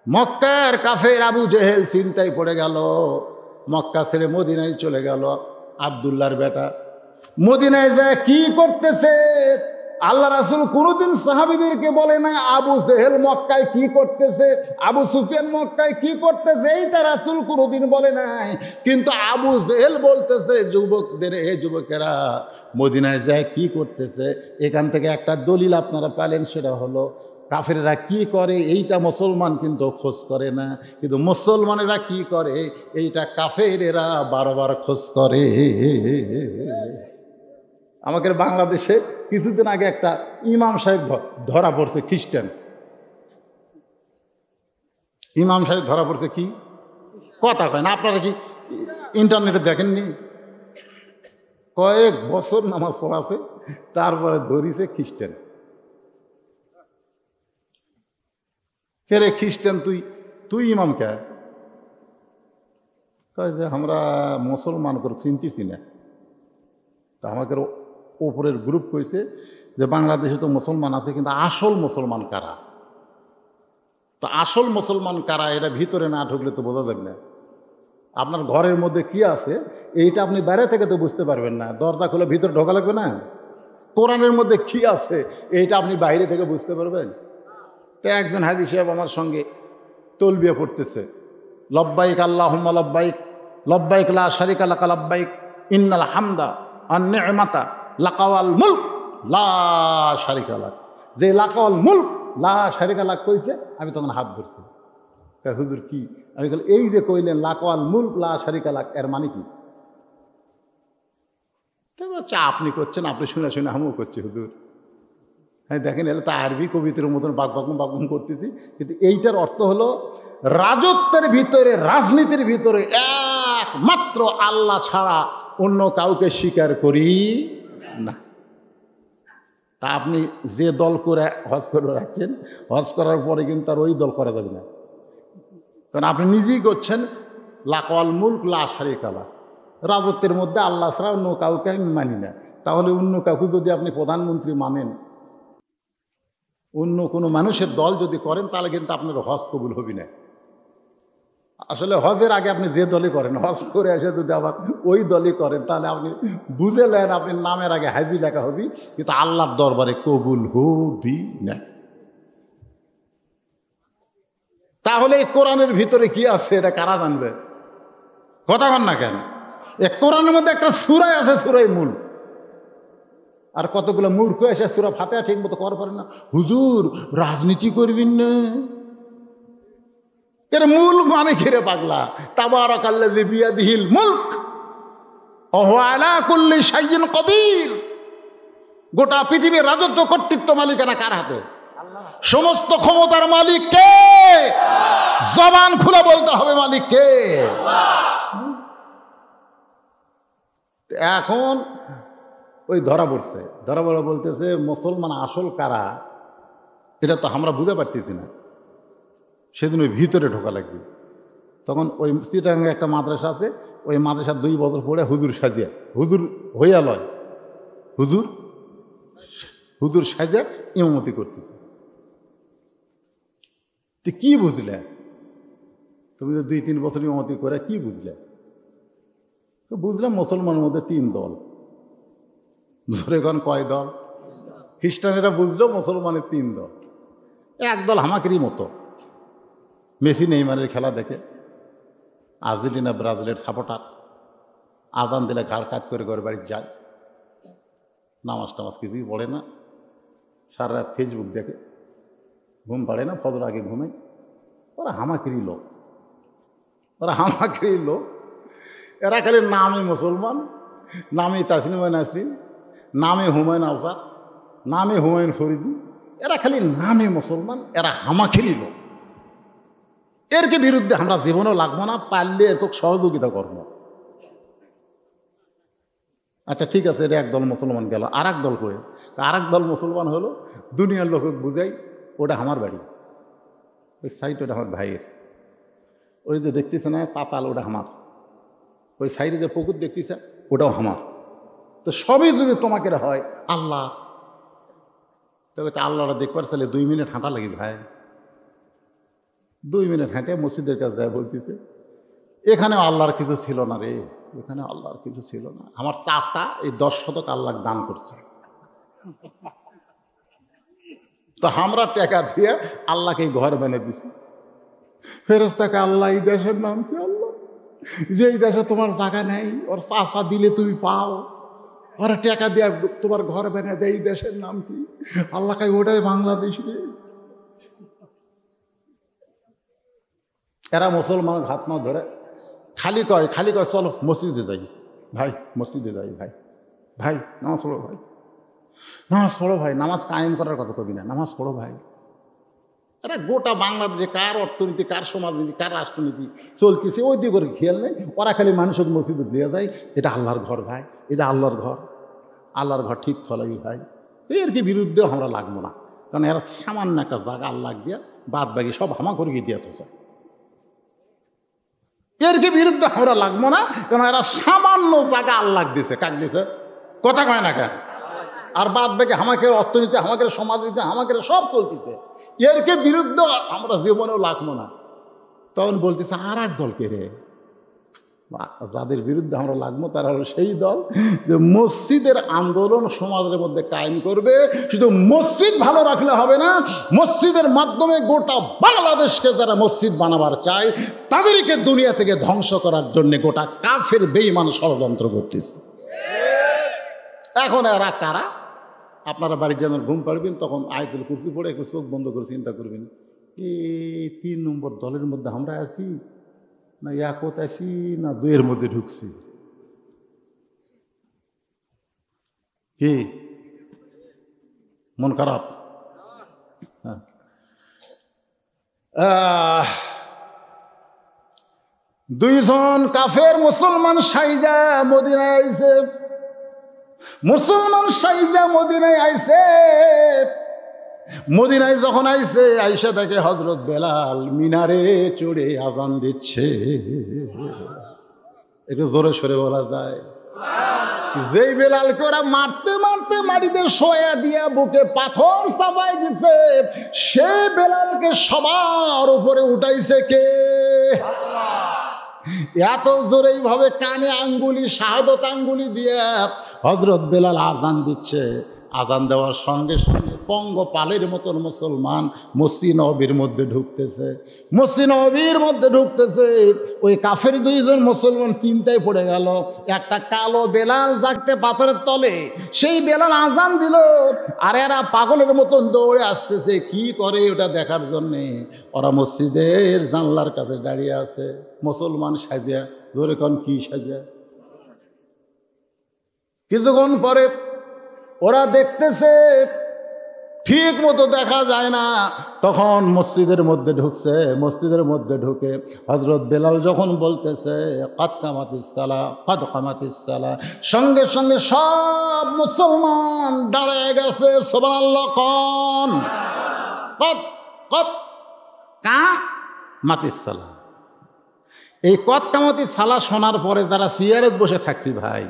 মক্কার কাফের আবু জেহেল চিন্তায় পড়ে গেল, মক্কা ছেড়ে মদিনায় চলে গেল। আব্দুল্লাহর বেটা মদিনায় যায় কি করতেছে? আল্লাহ রাসূল কোনোদিন সাহাবীদেরকে বলে না আবু জেহেল মক্কায় কি করতেছে, আবু সুফিয়ান মক্কায় কি করতেছে, এইটা রাসূল কোনোদিন বলে নাই। কিন্তু আবু জেহেল বলতেছে যুবকদের, এ যুবকেরা মদিনায় যায় কি করতেছে? এখান থেকে একটা দলিল আপনারা পেলেন, সেটা হলো কাফেররা কি করে এইটা মুসলমান কিন্তু খোঁজ করে না, কিন্তু মুসলমানেরা কি করে এইটা কাফেরেরা বারবার খোঁজ করে। আমাদের বাংলাদেশে কিছুদিন আগে একটা ইমাম সাহেব ধরা পড়ছে, খ্রিস্টান ইমাম সাহেব ধরা পড়ছে। কি কথা কয় না? আপনারা কি ইন্টারনেটে দেখেননি? কয়েক বছর নামাজ পড়াছে, তারপরে ধরিছে খ্রিস্টান। কে রে খ্রিস্টান তুই ইমাম কে? কয় যে আমরা মুসলমান করে চিনতেছি না। তা আমাকে ওপরের গ্রুপ কইছে যে বাংলাদেশে তো মুসলমান আছে, কিন্তু আসল মুসলমান কারা? তো আসল মুসলমান কারা এটা ভিতরে না ঢুকলে তো বোঝা যাবে না। আপনার ঘরের মধ্যে কি আছে এইটা আপনি বাইরে থেকে তো বুঝতে পারবেন না, দরজা খুলে ভিতরে ঢোকা লাগবে না। কোরআনের মধ্যে কি আছে এইটা আপনি বাইরে থেকে বুঝতে পারবেন। তো একজন হাজী সাহেব আমার সঙ্গে তলবিয়া পড়তেছে, লব্বাইক আল্লাহুম্মা লব্বাইক, লব্বাইক লা শারিকা লাকা লব্বাইক, ইন্নাল হামদা ওয়ান নি'মাতা লাকা ওয়াল মুলক লা শারিকা লাক। যে লাকা ওয়াল মুলক লা শারিকা লাক কইছে, আমি তখন হাত ধরছি। হুজুর কি? আমি বলি এই যে কইলেন লাকা ওয়াল মুলক লা শারিকা লাক, এর মানে কি? আচ্ছা আপনি করছেন, আপনি শুনে শুনে আমিও করছি হুজুর। হ্যাঁ দেখেন, এলে তো আরবি কবিতার মতন বাকবাকুম করতেছি, কিন্তু এইটার অর্থ হলো রাজত্বের ভিতরে, রাজনীতির ভিতরে একমাত্র আল্লাহ ছাড়া অন্য কাউকে স্বীকার করি না। তা আপনি যে দল করে হজ করে রাখছেন, হজ করার পরে কিন্তু তার ওই দল করা যাবে না, কারণ আপনি নিজেই করছেন লাকাল মুলক লা শারিকা লাহ, রাজত্বের মধ্যে আল্লাহ ছাড়া অন্য কাউকে আমি মানি না। তাহলে অন্য কাউকে যদি আপনি প্রধানমন্ত্রী মানেন, অন্য কোনো মানুষের দল যদি করেন, তাহলে কিন্তু আপনার হজ কবুল হবি না। আসলে হজের আগে আপনি যে দলই করেন, হজ করে এসে যদি আবার ওই দলই করেন, তাহলে আপনি বুঝে নেন আপনি নামের আগে হাজি লেখা হবি, কিন্তু আল্লাহর দরবারে কবুল হবি না। তাহলে এই কোরআনের ভিতরে কি আছে এটা কারা জানবে? কথা বল না কেন? এই কোরআনের মধ্যে একটা সূরা আছে, সূরায়ে মুলক, আর কতগুলো মূর্খ এসে সূরা ফাতিহা ঠিক মতো করার পারেন না। হুজুর রাজনীতি করবেন না, এর মুলক মানে ঘিরে পাগলা, তাবারাকাল্লাযী বিয়াদিহিল মুলক ওয়া হুয়া আলা কুল্লি শাইইন কাদির। গোটা পৃথিবীর রাজত্ব, কর্তৃত্ব, মালিকানা কার হাতে? সমস্ত ক্ষমতার মালিক কে? জবান খুলে বলতে হবে মালিক কে। এখন ওই ধরা পড়ছে, ধরা পড়া বলতেছে মুসলমান আসল কারা এটা তো আমরা বুঝতে পারতেছি না। সেদিন ওই ভিতরে ঢোকা লাগবে। তখন ওই চিটাগাঙ্গে একটা মাদ্রাসা আছে, ওই মাদ্রাসা 2 বছর পরে হুজুর সাজিয়া, হুজুর হইয়া লয়, হুজুর সাজিয়া ইমামতি করতেছে। তো কি বুঝলে তুমি? তো 2-3 বছর ইমামতি করে কি বুঝলে? বুঝলাম মুসলমানের মধ্যে 3 দল। জোরে কোন কয় দল? খ্রিস্টানেরা বুঝলো মুসলমানের 3 দল। একদল হামাকেরই মতো। মেসি নেইমারের খেলা দেখে, আর্জেন্টিনা ব্রাজিলের সাপোর্টার, আজান দিলে ঘাড় কাজ করে ঘর বাড়ি যায়, নামাজ টামাজ কিছুই পড়ে না, সারা রাত ফেসবুক দেখে, ঘুম পাড়ে না, ফজর আগে ঘুমে। ওরা হামাকেরই লোক, ওরা হামাকেরই লোক। এরা খালি নামে মুসলমান, নামে তাসলিমা নাসরিন, নামে হুমায়ুন আফসার, নামে হুমায়ুন ফরিদি। এরা খালি নামে মুসলমান, এরা হামাকেরই লোক। এরকে বিরুদ্ধে আমরা জীবনও লাগবো না, পারলে এরকম সহযোগিতা করবো। আচ্ছা ঠিক আছে, এটা একদল মুসলমান গেল, আর এক দল করে, আর এক দল মুসলমান হলো, দুনিয়ার লোক বুঝাই ওটা আমার বাড়ি, ওই সাইড ওটা আমার ভাইয়ের, ওই যে দেখতেছে না পাতাল ওটা আমার, ওই সাইডে যে পুকুর দেখতেছে ওটাও আমার। তো সবই যদি তোমাকে হয় আল্লাহ, তবে আল্লাহরা দেখবার চাইলে 2 মিনিট হাঁটা লাগে ভাই। 2 মিনিট হেঁটে মসজিদের কাছে যায়, বলতেছে এখানেও আল্লাহর কিছু ছিল না রে, এখানে আল্লাহর কিছু ছিল না। আমার চাচা এই 10 শতক আল্লাহ দান করছে, তো আমরা টাকা দিয়ে আল্লাহকে ঘর বানিয়ে দিছি। ফেরেশতাকে আল্লাহ এই দেশের নাম কি? আল্লাহ। যে এই দেশে তোমার জায়গা নেই, ওর চাচা দিলে তুমি পাও, ওরা টাকা দিয়ে তোমার ঘর বানিয়ে দেয়, এই দেশের নাম কি? আল্লাহ কাই ওটাই বাংলাদেশ রে। এরা মুসলমান হাত না ধরে খালি কয় চলো মসজিদে যাই ভাই, মসজিদে যাই ভাই, ভাই নামাজ পড়ো ভাই, নামাজ পড়ো ভাই, নামাজ কায়েম করার কথা কবি না, নামাজ পড়ো ভাই। এরা গোটা বাংলাদেশে কার অর্থনীতি, কার সমাজনীতি, কার রাষ্ট্রনীতি চলতেছে ওই দিকে করে খেয়াল নেই। ওরা খালি মানুষকে মসজিদে দিয়ে যায়, এটা আল্লাহর ঘর ভাই, এটা আল্লাহর ঘর, আল্লাহর ঘর ঠিক থলাবি ভাই। এর কি বিরুদ্ধেও আমরা লাগবো না, কারণ এরা সামান্য একটা জায়গা আল্লাহ দিয়া বাদ বাকি সব হামা করে গিয়ে দিয়ে চায়। এর কি বিরুদ্ধে আমরা লাগবো না, কারণ এরা সামান্য জায়গা আল্লাহ দিছে, কাক দিছে? কথা কয় না কেন? আর বাদ বাকি আমাকে অর্থনীতি, আমাকে সমাজনীতি, আমাকে সব চলতেছে। এরকে বিরুদ্ধে আমরা জীবনেও লাগবো না। তখন বলতেছে আর এক দলকে রে, যাদের বিরুদ্ধে আমরা লাগবো তারা হলো সেই দল যে মসজিদের আন্দোলন সমাজের মধ্যে কায়েম করবে। শুধু মসজিদ ভালো রাখলে হবে না, মসজিদের মাধ্যমে গোটা বাংলাদেশকে যারা মসজিদ বানাবার চায় তাদেরকে দুনিয়া থেকে ধ্বংস করার জন্য গোটা কাফের বেঈমান ষড়যন্ত্র করতেছে। এখন এরা কারা? আপনারা বাড়ি যেমন ঘুম পাড়বেন তখন আয়াতুল কুরসি পড়ে একটু চোখ বন্ধ করে চিন্তা করবেন, এই 3 নম্বর দলের মধ্যে আমরা আছি না একত আছি না 2-এর মধ্যে ঢুকছি? কি মন খারাপ? দুইজন কাফের মুসলমান সাইজা মদিনায় আইছে, মুসলমান সাইজা মদিনায় আইছে। মদিনায় যখন আইছে আইসা দেখে হযরত বেলাল মিনারে চড়ে আজান দিচ্ছে। একটু জোরে সরে বলা যায়? যেই বেলালকে ওরা মারতে মারতে মাটিতে শোয়া দিয়া বুকে পাথর চাপাই দিছে, সে বেলালকে সবার উপরে উঠাইছে কে? এত জোরে এইভাবে কানে আঙ্গুলি, শাহাদত আঙ্গুলি দিয়ে হযরত বেলাল আজান দিচ্ছে। আজান দেওয়ার সঙ্গে সঙ্গে পঙ্গপালের মতন মুসলমান মসজিদ নববীর মধ্যে ঢুকতেছে, মসজিদ নববীর মধ্যে ঢুকতেছে। ওই কাফের 2জন মুসলমান চিন্তায় পড়ে গেল, একটা কালো বেলাল জাগতে পাথরের তলে, সেই বেলাল আজান দিল, আর এরা পাগলের মতন দৌড়ে আসতেছে কি করে ওটা দেখার জন্যে। ওরা মসজিদের জানলার কাছে দাঁড়িয়ে আছে, মুসলমান সাজিয়া। ধরে কোন কি সাজিয়া? কিছুক্ষণ পরে ওরা দেখতেছে ঠিক মতো দেখা যায় না, তখন মসজিদের মধ্যে ঢুকছে। মসজিদের মধ্যে ঢুকে হযরত বেলাল যখন বলতেছে কাদ কামাতিস সালাহ, কাদ কামাতিস সালাহ, সঙ্গে সঙ্গে সব মুসলমান দাঁড়িয়ে গেছে। সুবহানাল্লাহ কোন? কাদ কাদ কামাতিস সালাহ। এই কাদ কামাতিস সালাহ শোনার পরে যারা সিয়ারত বসে থাকবি ভাই,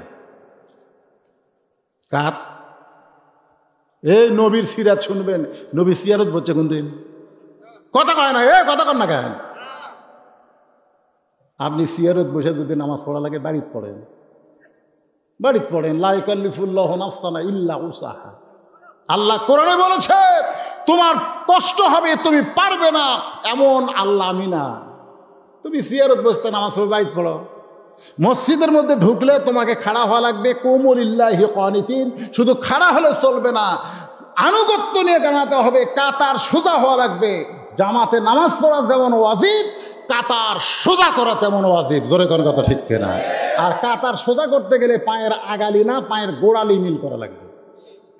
কাদ এই নবীর সিরাত শুনবেন, নবী সিয়ারত বলছে কোনদিন? কথা কয় না, কথা কন না কেন? আপনি সিয়ারত বসে যদি নামাজ পড়া লাগে বাড়িতে পড়েন, বাড়িতে পড়েন। লা ইউকাল্লিফুল্লাহু নাফসান ইল্লা উসাহা। আল্লাহ কোরআনে বলেছে তোমার কষ্ট হবে, তুমি পারবে না, এমন আল্লাহ আমি না। তুমি সিয়ারত বসতে নামাজ বাইত পড়ো, মসজিদের মধ্যে ঢুকলে তোমাকে খাড়া হওয়া লাগবে, কুমু লিল্লাহি কানিতিন, শুধু খাড়া হলে চলবে না, আনুগত্য নিয়ে দাঁড়াতে হবে, কাতার সোজা হওয়া লাগবে। জামাতে নামাজ পড়া যেমন ওয়াজিব, কাতার সোজা করা তেমন ওয়াজিব। জোরে কোন কথা ঠিক কিনা? আর কাতার সোজা করতে গেলে পায়ের আগালি না, পায়ের গোড়ালি মিল করা লাগবে।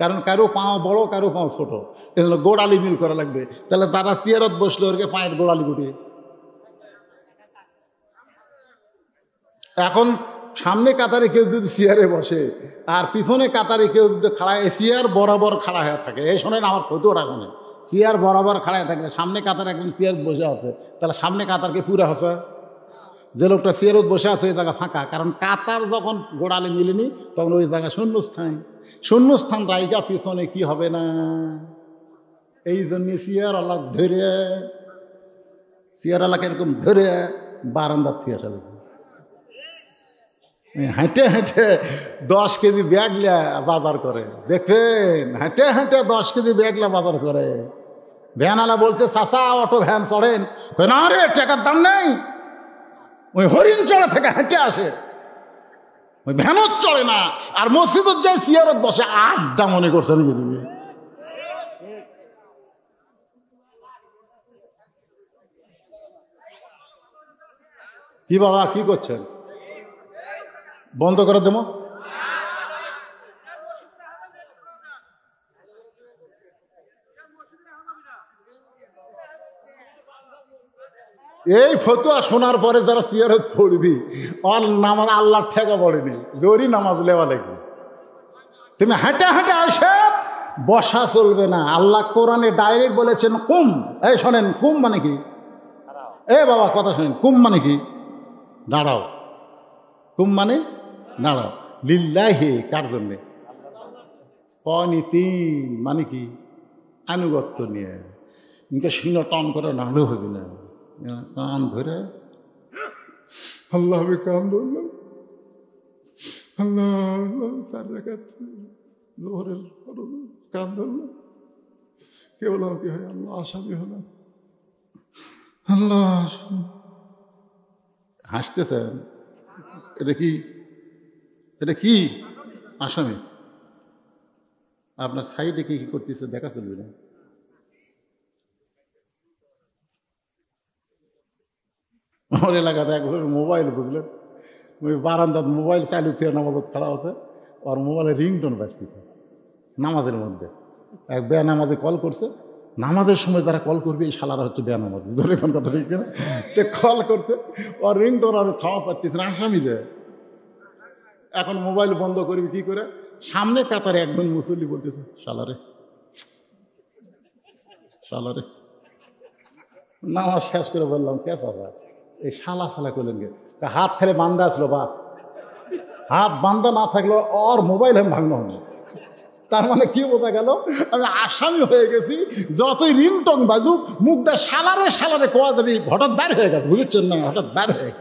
কারণ কারো পাও বড়, কারো পাও ছোট, এজন্য গোড়ালি মিল করা লাগবে। তাহলে তারা সিয়ারত বসলে ওরকে পায়ের গোড়ালি গুটিয়ে। এখন সামনে কাতারে কেউ যদি চেয়ারে বসে আর পিছনে কাতারে কেউ যদি খাড়ায়, চেয়ার বরাবর খাড়া হয়ে থাকে, এই শোনেন আমার ফতুয়া শোনেন, চেয়ার বরাবর খাড়ায় থাকলে সামনে কাতার একজন চেয়ার বসে আছে, তাহলে সামনে কাতারকে পুরা হচ্ছে, যে লোকটা চেয়ারত বসে আছে ওই জায়গা ফাঁকা, কারণ কাতার যখন গোড়ালে মিলেনি তখন ওই জায়গা শূন্যস্থান, শূন্যস্থান রাইকা পিছনে কি হবে না। এই জন্য চেয়ার আলাক ধরে, চেয়ার আলাক এরকম ধরে বারান্দার থেকে আসলে হেঁটে হেঁটে 10 কেজি ব্যাগ লিয়া বাজার করে, দেখবেন হেঁটে হেঁটে 10 কেজি ব্যাগ লিয়া বাজার করে। ভ্যানওয়ালা বলছে চাচা অটো ভ্যান চড়েন, না রে টাকার দাম নেই, ওই হরিণ চড়ে থেকে হেঁটে আসে, ওই ভ্যানত চড়ে না। আর মসজিদত যায় সিয়ারত বসে আড্ডা মনে করছেন কি তুমি? কি বাবা কি করছেন? বন্ধ করে দেবো। এই ফতুয়া শোনার পরে যারা সিয়ারত পড়বি আর নামাজ আল্লাহ ঠেকা পড়েনি, জোরই নামাজ লেওয়া লাগবে। তুমি হাঁটে হাঁটে আসে বসা চলবে না। আল্লাহ কোরআনে ডাইরেক্ট বলেছেন কুম। এই শোনেন, কুম মানে কি? এ বাবা কথা শোনেন, কুম মানে কি? দাঁড়াও। কুম মানে দাঁড়াও। লিল্লাহি কার জন্যে? কনিতিন মানে কি? আনুগত্য নিয়ে। ইনকে সিনো টান করে নাড়লেও হবে না, কান ধরে আল্লাহ আমি কান ধরলাম, আল্লাহ 4 রাকাত জোহরের কান ধরলাম, কে বললাম কি হয়, আল্লাহ আসামি হলাম, আল্লাহ হাসতেছেন, এটা কি? এটা কি আসামি? আপনার সাইডে কি কি করতেছে দেখা চলবে না। আমার এলাকাতে একবার মোবাইল, বুঝলেন, ওই বারান্দাত মোবাইল চালু ছিল, নামাজত খাড়া হচ্ছে, ওর মোবাইলে রিংটোন বাজতেছে নামাজের মধ্যে। এক বেনামাজে কল করছে, নামাজের সময় যারা কল করবে এই শালারা হচ্ছে বেনামাজি। ধরে কোন কথা ঠিক না? কল করছে, ওর রিংটোন আর থামা পাচ্ছে না, আসামি দেয়। এখন মোবাইল বন্ধ করবি কি করে? সামনে কাতারে একজন মুসল্লি বলতেছে শালারে, শালারে। নামাজ শেষ করে বললাম কে চাচা এই শালা শালা করলেন গে? হাত খেলে বান্ধা আসলো, বা হাত বান্ধা না থাকলো ওর মোবাইল আমি ভাঙলো না। তার মানে কি বোঝা গেল? আমি আসামি হয়ে গেছি। যতই রিংটং বাজুক মুখটা শালারে শালারে কোয়া যাবি, হঠাৎ বের হয়ে গেছে, বুঝেছেন না? হঠাৎ বের হয়ে,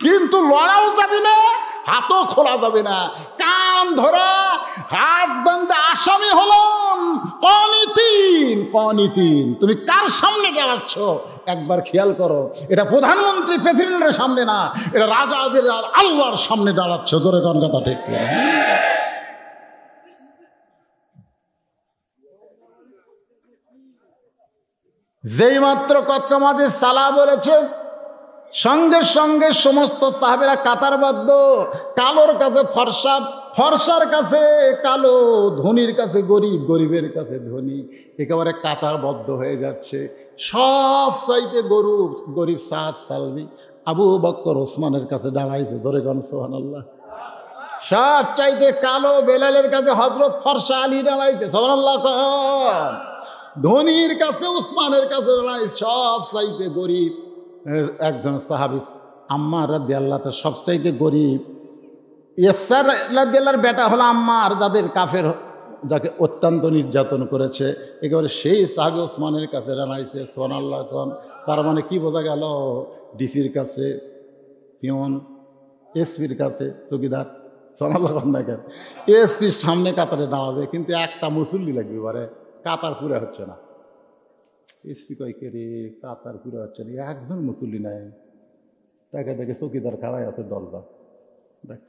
কিন্তু লড়াও যাবে না, হাতও খোলা যাবে না, কান ধরা হাত বান্ধে আসামি হলাম। কনিতিন, কনিতিন। তুমি কার সামনে দাঁড়াচ্ছ একবার খেয়াল করো। এটা প্রধানমন্ত্রী প্রেসিডেন্টের সামনে না, এটা রাজাদের আল্লাহর সামনে দাঁড়াচ্ছ। ধরে কোন কথা ঠিক? যেই মাত্র কতমাদের সালা বলেছে, সঙ্গে সঙ্গে সমস্ত সাহাবেরা কাতারবদ্ধ। কালোর কাছে ফর্সা, ফর্সার কাছে কালো, ধনীর কাছে গরিব, গরিবের কাছে ধনী, একেবারে কাতারবদ্ধ হয়ে যাচ্ছে। সব চাইতে গরিব সাদ সালবি আবু বকর ওসমানের কাছে দাঁড়াইছে। ধরে গান সুবহানাল্লাহ। সব চাইতে কালো বেলালের কাছে হযরত ফর্সা আলী দাঁড়াইছে। সুবহানাল্লাহ। ধনীর কাছে উসমানের কাছে দাঁড়াইছে। সব চাইতে গরিব একজন সাহাবী আম্মার রাদিয়াল্লাহু তাআলা, সবচাইতে গরিব। ইয়াসার রাদিয়াল্লাহর বেটা হলো আম্মার, যাদের কাফের, যাকে অত্যন্ত নির্যাতন করেছে, একেবারে সেই সাহাবী ওসমানের কাছে দাঁড়াইছে। সুবহানাল্লাহ। তার মানে কি বোঝা গেল? ডিসির কাছে পিয়ন, এসপির কাছে চৌকিদার, সোনাল্লাহ না কেন এসপির সামনে কাতারে দাঁড়াবে, কিন্তু একটা মুসল্লি লাগবে, এবারে কাতার পুরা হচ্ছে না। এসপি কয় কে রে, কাতার পুরা হচ্ছে না, একজন মুসল্লি নাই। তাকে দেখে চৌকিদার খাড়াই আছে দরজা, দেখ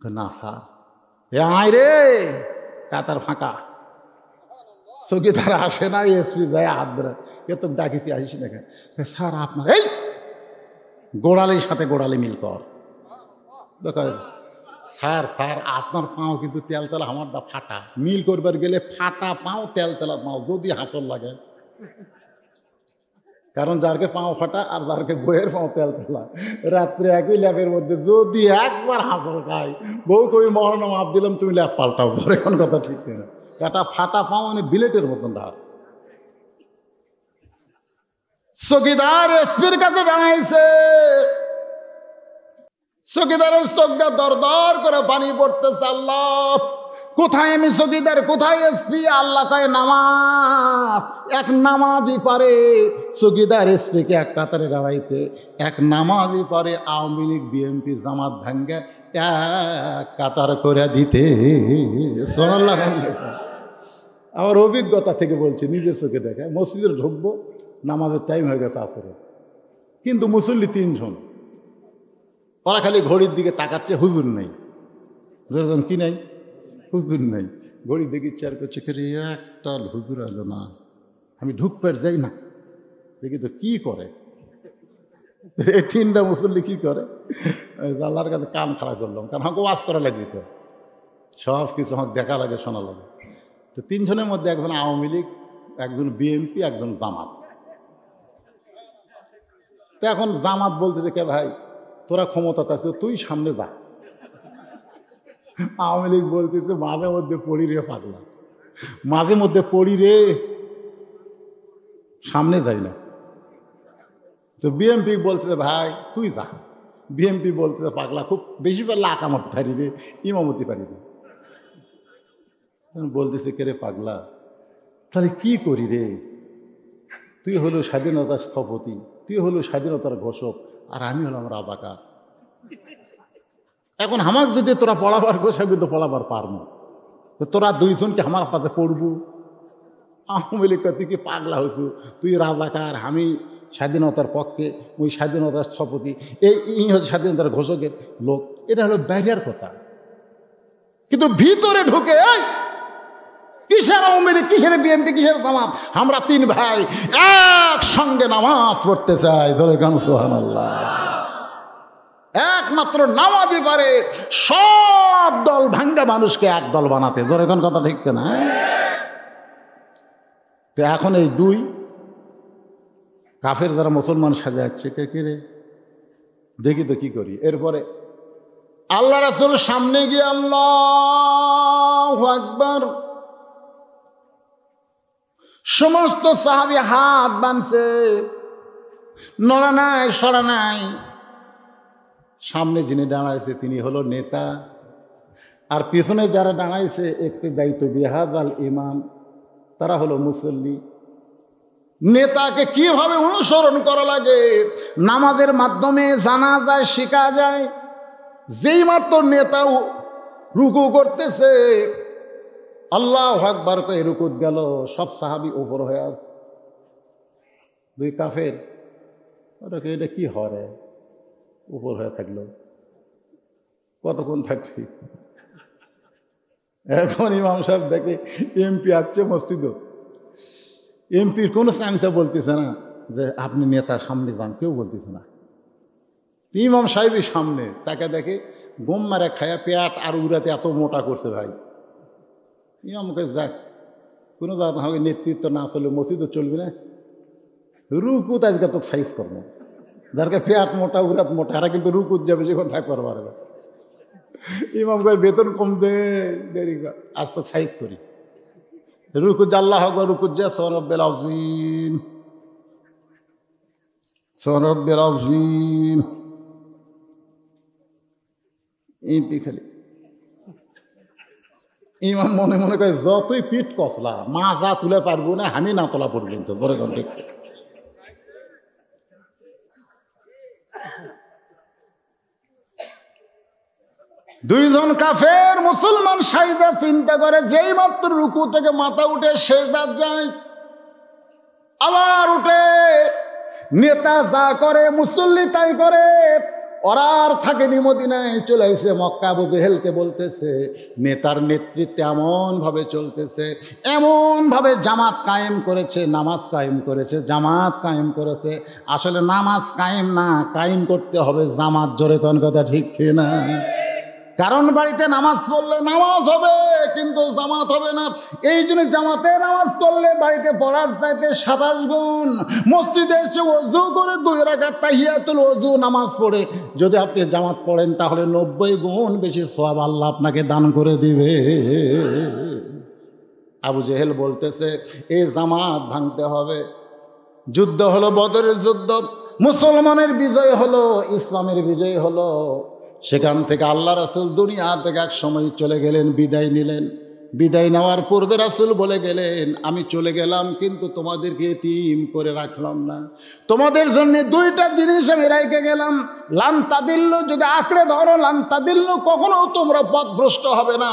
না স্যার, এ আয় রে, কাতার ফাঁকা। চৌকিদার আসে না, এসপি যায় হাত ধরে, কে তো ডাকিতে আসিস না কেন? স্যার আপনার এই গোড়ালির সাথে গোড়ালি মিল কর। দেখো স্যার, স্যার আপনার পাও কিন্তু তেল তেলা, আমার দা ফাটা, মিল করবার গেলে ফাটা পাও তেল তেলা পাও, যদি হাসল লাগে। কারণ যারকে পাও ফাটা আর যারকে বইয়ের পাও তেল তেলা, রাত্রে একই ল্যাপের মধ্যে যদি একবার হাসল খায়, বউ কবি মরণ মাপ দিলাম, তুমি ল্যাপ পাল্টাও, ধর এখন কথা ঠিক না। কাটা ফাটা পাও মানে বিলেটের মতন ধার। চকিদার এসপির কাছে দাঁড়াইছে, চকিদারের চোখ দিয়ে দর দর করে পানি পড়তেছে। আল্লাহ, কোথায় আমি চকিদার, কোথায় এসপি? আল্লাহ কয় নামাজ। এক নামাজই পারে চকিদার এসপিকে এক কাতারে দাঁড়াইতে, এক নামাজই পারে আওয়ামী লীগ বিএনপি জামাত ভাঙ্গে এক কাতার করে দিতে। সুবহানাল্লাহ। আমার অভিজ্ঞতা থেকে বলছি, নিজের চোখে দেখে। মসজিদে ঢুকবো, নামাজের টাইম হয়ে গেছে আসরে, কিন্তু মুসল্লি 3 জন, ওরা খালি ঘড়ির দিকে তাকাচ্ছে, হুজুর নেই। হুজুর কি নাই? হুজুর নেই। ঘড়ি দেখি চার করছে, একটা হুজুর এলো না। আমি ঢুকবার যাই না, দেখি তো কি করে এই 3টা মুসল্লি কি করে। আল্লাহর কাছে কান খাড়া করলাম, কারণ আমাকে ওয়াজ করা লাগবে তো, সব কিছু আমাকে দেখা লাগে, শোনা লাগে। তো 3 জনের মধ্যে একজন আওয়ামী লীগ, একজন বিএনপি, একজন জামাত। তো এখন জামাত বলতেছে, কে ভাই তোরা ক্ষমতা থাকছে, তুই সামনে যা। আওয়ামী লীগ বলতেছে, মাঝে মধ্যে পড়ি রে পাগলা, মাঝে মধ্যে পড়ি রে, সামনে যাই না। তো বিএনপি বলতেছে, ভাই তুই যা। বিএনপি বলতেছে, পাগলা খুব বেশি পারলে আকামত পারি রে, ইমামতি পারি রে। বলতেছে, কে রে পাগলা, তাহলে কি করি রে? তুই হলো স্বাধীনতার স্থপতি, তুই হলো স্বাধীনতার ঘোষক, আর আমি হলাম রাজাকার। এখন আমাকে যদি তোরা পড়াবার গোছাবি তো পড়াবার পারবো, তো তোরা 2 জনকে আমার পাতে পড়বো। আওয়ামী লীগ তুই কি পাগলা হয়েছু? তুই রাজাকার, আমি স্বাধীনতার পক্ষে, ওই স্বাধীনতার স্থপতি, এই হচ্ছে স্বাধীনতার ঘোষকের লোক। এটা হলো বাইরের কথা, কিন্তু ভিতরে ঢুকে কিসের আওয়ামী লীগ, কিসের বিএনপি, কিসের জামাত? আমরা 3 ভাই একসঙ্গে নামাজ পড়তে চাই। ধরে গান সুবহানাল্লাহ। একমাত্র নামাজই পারে সব দল ভাঙ্গা মানুষকে এক দল বানাতে। ধরে গান কথা ঠিক না? তো এখন এই 2 কাফের যারা মুসলমান সাজে যাচ্ছে, কে রে দেখি তো কি করি। এরপরে আল্লাহ রাসূল সামনে গিয়ে আল্লাহু আকবার, সমস্ত সাহাবী হাত বাঁধছে, নড়া নাই সরা নাই। সামনে যিনি দাঁড়াইছে তিনি হলো নেতা, আর পিছনে যারা দাঁড়াইছে ইক্তেদাই তো বিহাদাল ইমাম, তারা হলো মুসল্লি। নেতাকে কিভাবে অনুসরণ করা লাগে নামাজের মাধ্যমে জানা যায়, শেখা যায়। যেই মাত্র নেতা রুকু করতেছে, আল্লাহু আকবার কয়ে রুকুত গেল, সব সাহাবী উপর হয়ে আছে। 2 কাফের, ওটাকে এটা কি হরে, উপর হয়ে থাকলো, কতক্ষণ থাকবি? এখন ইমাম সাহেব দেখে এমপি আসছে মসজিদ, এমপির কোনো চামচা বলতেছে না যে আপনি নেতা সামনে যান, কেউ বলতেছে না। ইমাম সাহেবের সামনে তাকে দেখে গম মারে খায়া পেট আর উড়াতে এত মোটা করছে ভাই। ইমামকে যাক, কোনো জায়গা হবে নেতৃত্ব না চলে মসজিদও চলবে না, রুকুত আজকে তো সাইজ করবো, যারকে পেট মোটা উড়াত মোটা, এরা কিন্তু রুকুত যাবে, যখন থাকবার পারবে। ইমাম কয় বেতন কম দে, দেরি আজ তো সাইজ করি। রুকুত আল্লাহ আকবার, রুকুত যা সুবহানাল আযীম, সুবহানাল আযীম। এই খালি ইমাম মনে মনে করে যতই পিঠ কসলা, মা যা তুলে পারবো না, আমি না তোলা পর্যন্ত। ধরে ঠিক দুইজন কাফের মুসলমান সাজদা চিন্তা করে, যেই মাত্র রুকু থেকে মাথা উঠে সেজদা যায়, আবার উঠে নেতা যা করে মুসল্লি তাই করে। ওরা আর থাকেনি মদিনায়, চলে এসে মক্কা। আবু জেহেলকে বলতেছে নেতার নেতৃত্বে এমনভাবে চলতেছে, এমনভাবে জামাত কায়েম করেছে, নামাজ কায়েম করেছে, জামাত কায়েম করেছে। আসলে নামাজ কায়েম না, কায়েম করতে হবে জামাত। জোরে কোন কথা ঠিক না? কারণ বাড়িতে নামাজ পড়লে নামাজ হবে, কিন্তু জামাত হবে না। এই জন্য জামাতে নামাজ পড়লে বাড়িতে পড়ার চাইতে 27 গুণ, মসজিদে এসে ওযু করে 2 রাকাত তাহিয়াতুল ওযু নামাজ পড়ে যদি আপনি জামাত পড়েন, তাহলে 90 গুণ বেশি সওয়াব আল্লাহ আপনাকে দান করে দিবে। আবু জেহেল বলতেছে এই জামাত ভাঙতে হবে। যুদ্ধ হলো, বদরের যুদ্ধ, মুসলমানের বিজয় হলো, ইসলামের বিজয় হলো। সেখান থেকে আল্লাহ রাসূল দুনিয়া থেকে এক সময় চলে গেলেন, বিদায় নিলেন। বিদায় নেওয়ার পূর্বে রাসূল বলে গেলেন, আমি চলে গেলাম কিন্তু তোমাদেরকে এতিম করে রাখলাম না। তোমাদের জন্য 2টা জিনিস আমি রেখে গেলাম। লান তাদিল্লু, যদি আঁকড়ে ধরো, লান তাদিল্লু, কখনো তোমরা পথভ্রষ্ট হবে না।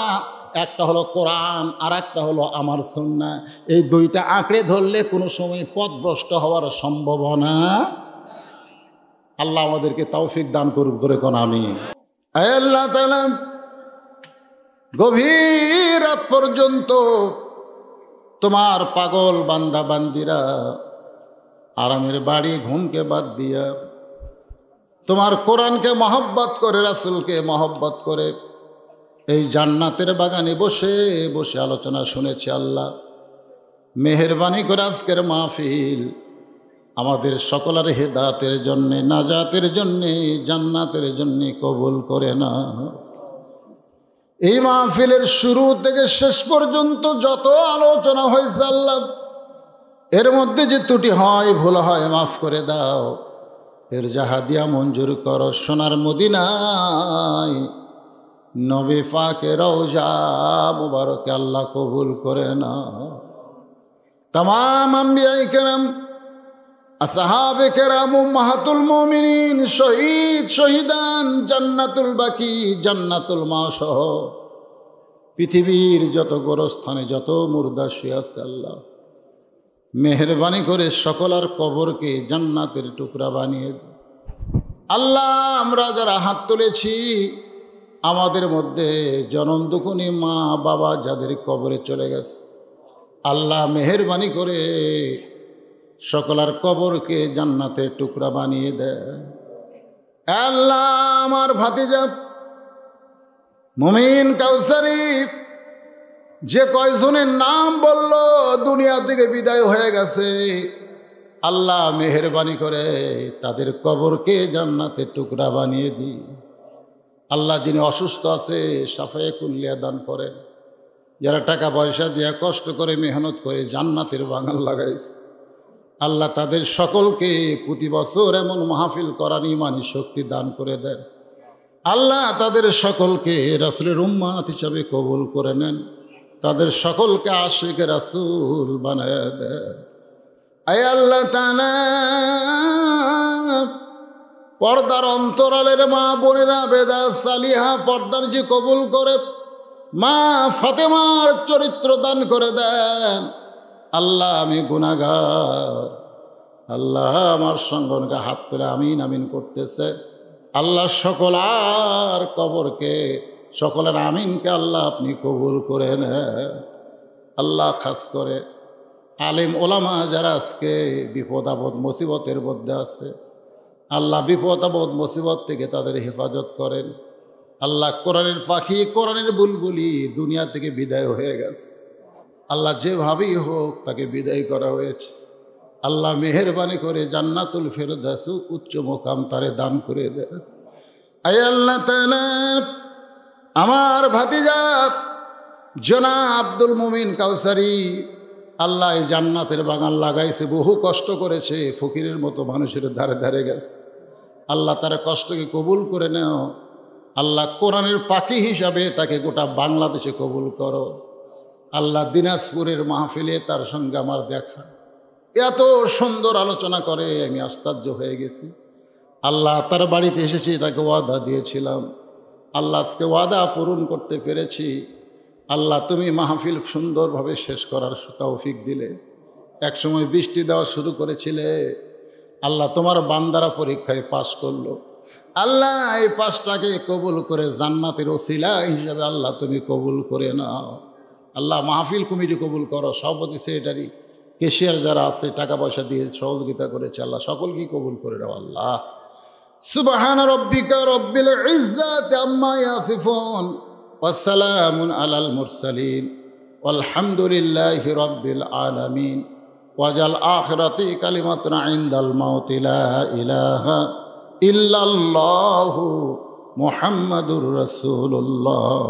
একটা হলো কোরআন, আর একটা হলো আমার সুন্নাহ। এই 2টা আঁকড়ে ধরলে কোনো সময় পথভ্রষ্ট হওয়ার সম্ভাবনা। আল্লাহ আমাদেরকে তৌফিক দান করুক, ধরে কোন আমিন। আল্লাহ তাআলা গভীর রাত পর্যন্ত তোমার পাগল বান্দা বান্দিরা আরামের বাড়ি ঘুমকে বাদ দিয়া তোমার কোরআনকে মহব্বত করে, রাসূলকে মহব্বত করে এই জান্নাতের বাগানে বসে বসে আলোচনা শুনেছি। আল্লাহ মেহেরবানি করে আজকের মাহফিল আমাদের সকলের হেদায়েতের জন্যে, নাজাতের জন্যে, জান্নাতের জন্যে কবুল করে না। এই মাহফিলের শুরু থেকে শেষ পর্যন্ত যত আলোচনা হয়েছে আল্লাহ, এর মধ্যে যে ত্রুটি হয়, ভুল হয়, মাফ করে দাও। এর জাহাদিয়া মঞ্জুর করো। সোনার মদিনায় নবী পাকের রওজা মুবারকে আল্লাহ কবুল করে না। तमाम अंबिया करम, আসহাবে কেরাম, উম্মাহাতুল মুমিনিন, শহীদ শহীদান, জান্নাতুল বাকি, জান্নাতুল মাসহ পৃথিবীর যত গোরস্থানে যত মুর্দা শুয়ে আছে আল্লাহ মেহেরবানি করে সকলের কবরকে জান্নাতের টুকরা বানিয়ে দে। আল্লাহ আমরা যারা হাত তুলেছি, আমাদের মধ্যে জনম দুঃখিনী মা বাবা যাদের কবরে চলে গেছে, আল্লাহ মেহেরবানি করে সকলের কবরকে জান্নাতের টুকরা বানিয়ে দেয়। আল্লাহ আমার ভাতিজা মুমিন কাউসারি যে কয়জনের নাম বলল দুনিয়া থেকে বিদায় হয়ে গেছে, আল্লাহ মেহেরবানি করে তাদের কবরকে জান্নাতের টুকরা বানিয়ে দি। আল্লাহ যিনি অসুস্থ আছে শাফায়ে কুল্লিয়া দান করেন, যারা টাকা পয়সা দিয়ে কষ্ট করে মেহনত করে জান্নাতের বাগান লাগাইছে, আল্লাহ তাদের সকলকে প্রতি বছর এমন মাহফিল করার ইমানি শক্তি দান করে দেন। আল্লাহ তাদের সকলকে রাসূলের উম্মত হিসাবে কবুল করে নেন, তাদের সকলকে আশিকে রাসূল বানায় দেন। আয় আল্লাহ তাআলা পর্দার অন্তরালের মা বোনেরা, বেদা সালিহা পর্দার যে কবুল করে, মা ফাতেমার চরিত্র দান করে দেন। আল্লাহ আমি গুনাহগার, আল্লাহ আমার সঙ্গে হাত তুলে আমিন আমিন করতেছে। আল্লাহ সকল আর কবরকে, সকলের আমিনকে আল্লাহ আপনি কবুল করে নেন। আল্লাহ খাস করে আলেম ওলামা যারা আজকে বিপদ আপদ মুসিবতের মধ্যে আছে, আল্লাহ বিপদ আপদ মুসিবত থেকে তাদের হেফাজত করেন। আল্লাহ কোরআনের পাখি, কোরআনের বুলবুলি দুনিয়া থেকে বিদায় হয়ে গেছে, আল্লাহ যেভাবেই হোক তাকে বিদায় করা হয়েছে। আল্লাহ মেহেরবানি করে জান্নাতুল ফেরদাউস উচ্চ মোকাম তারে দান করে দেন। আয় আল্লাহ তাআলা আমার ভাতিজা জনাব আব্দুল মুমিন কাউসারি, আল্লাহ এই জান্নাতের বাগান লাগাইছে, বহু কষ্ট করেছে, ফকিরের মতো মানুষের ধারে ধারে গেছে। আল্লাহ তার কষ্টকে কবুল করে নাও। আল্লাহ কোরআনের পাখি হিসাবে তাকে গোটা বাংলাদেশে কবুল করো। আল্লাহ দিনাজপুরের মাহফিলে তার সঙ্গে আমার দেখা, এত সুন্দর আলোচনা করে আমি আশ্চর্য হয়ে গেছি। আল্লাহ তার বাড়িতে এসেছি, তাকে ওয়াদা দিয়েছিলাম আল্লাহ আজকে ওয়াদা পূরণ করতে পেরেছি। আল্লাহ তুমি মাহফিল সুন্দরভাবে শেষ করার তৌফিক দিলে। একসময় বৃষ্টি দেওয়া শুরু করেছিলে, আল্লাহ তোমার বান্দারা পরীক্ষায় পাশ করলো। আল্লাহ এই পাশটাকে কবুল করে জান্নাতের ওসিলা হিসাবে আল্লাহ তুমি কবুল করে নাও। আল্লাহ মাহফিল কমিটি কবুল করো, সভাপতি সেক্রেটারি কেশিয়ার যারা আছে টাকা পয়সা দিয়ে সহযোগিতা করেছে, আল্লাহ সকলকেই কবুল করে নাও। আল্লাহ সুবহান রব্বিকা রব্বিল ইজ্জাতি আম্মা ইয়াসিফুন ওয়া সালামুন আলাল মুরসালিন ওয়ালহামদুলিল্লাহি রব্বিল আলামিন। ওয়াজাল আখিরাতি কালিমাতুন ইনদাল মাউতি লা ইলাহা ইল্লাল্লাহু মুহাম্মাদুর রাসূলুল্লাহ।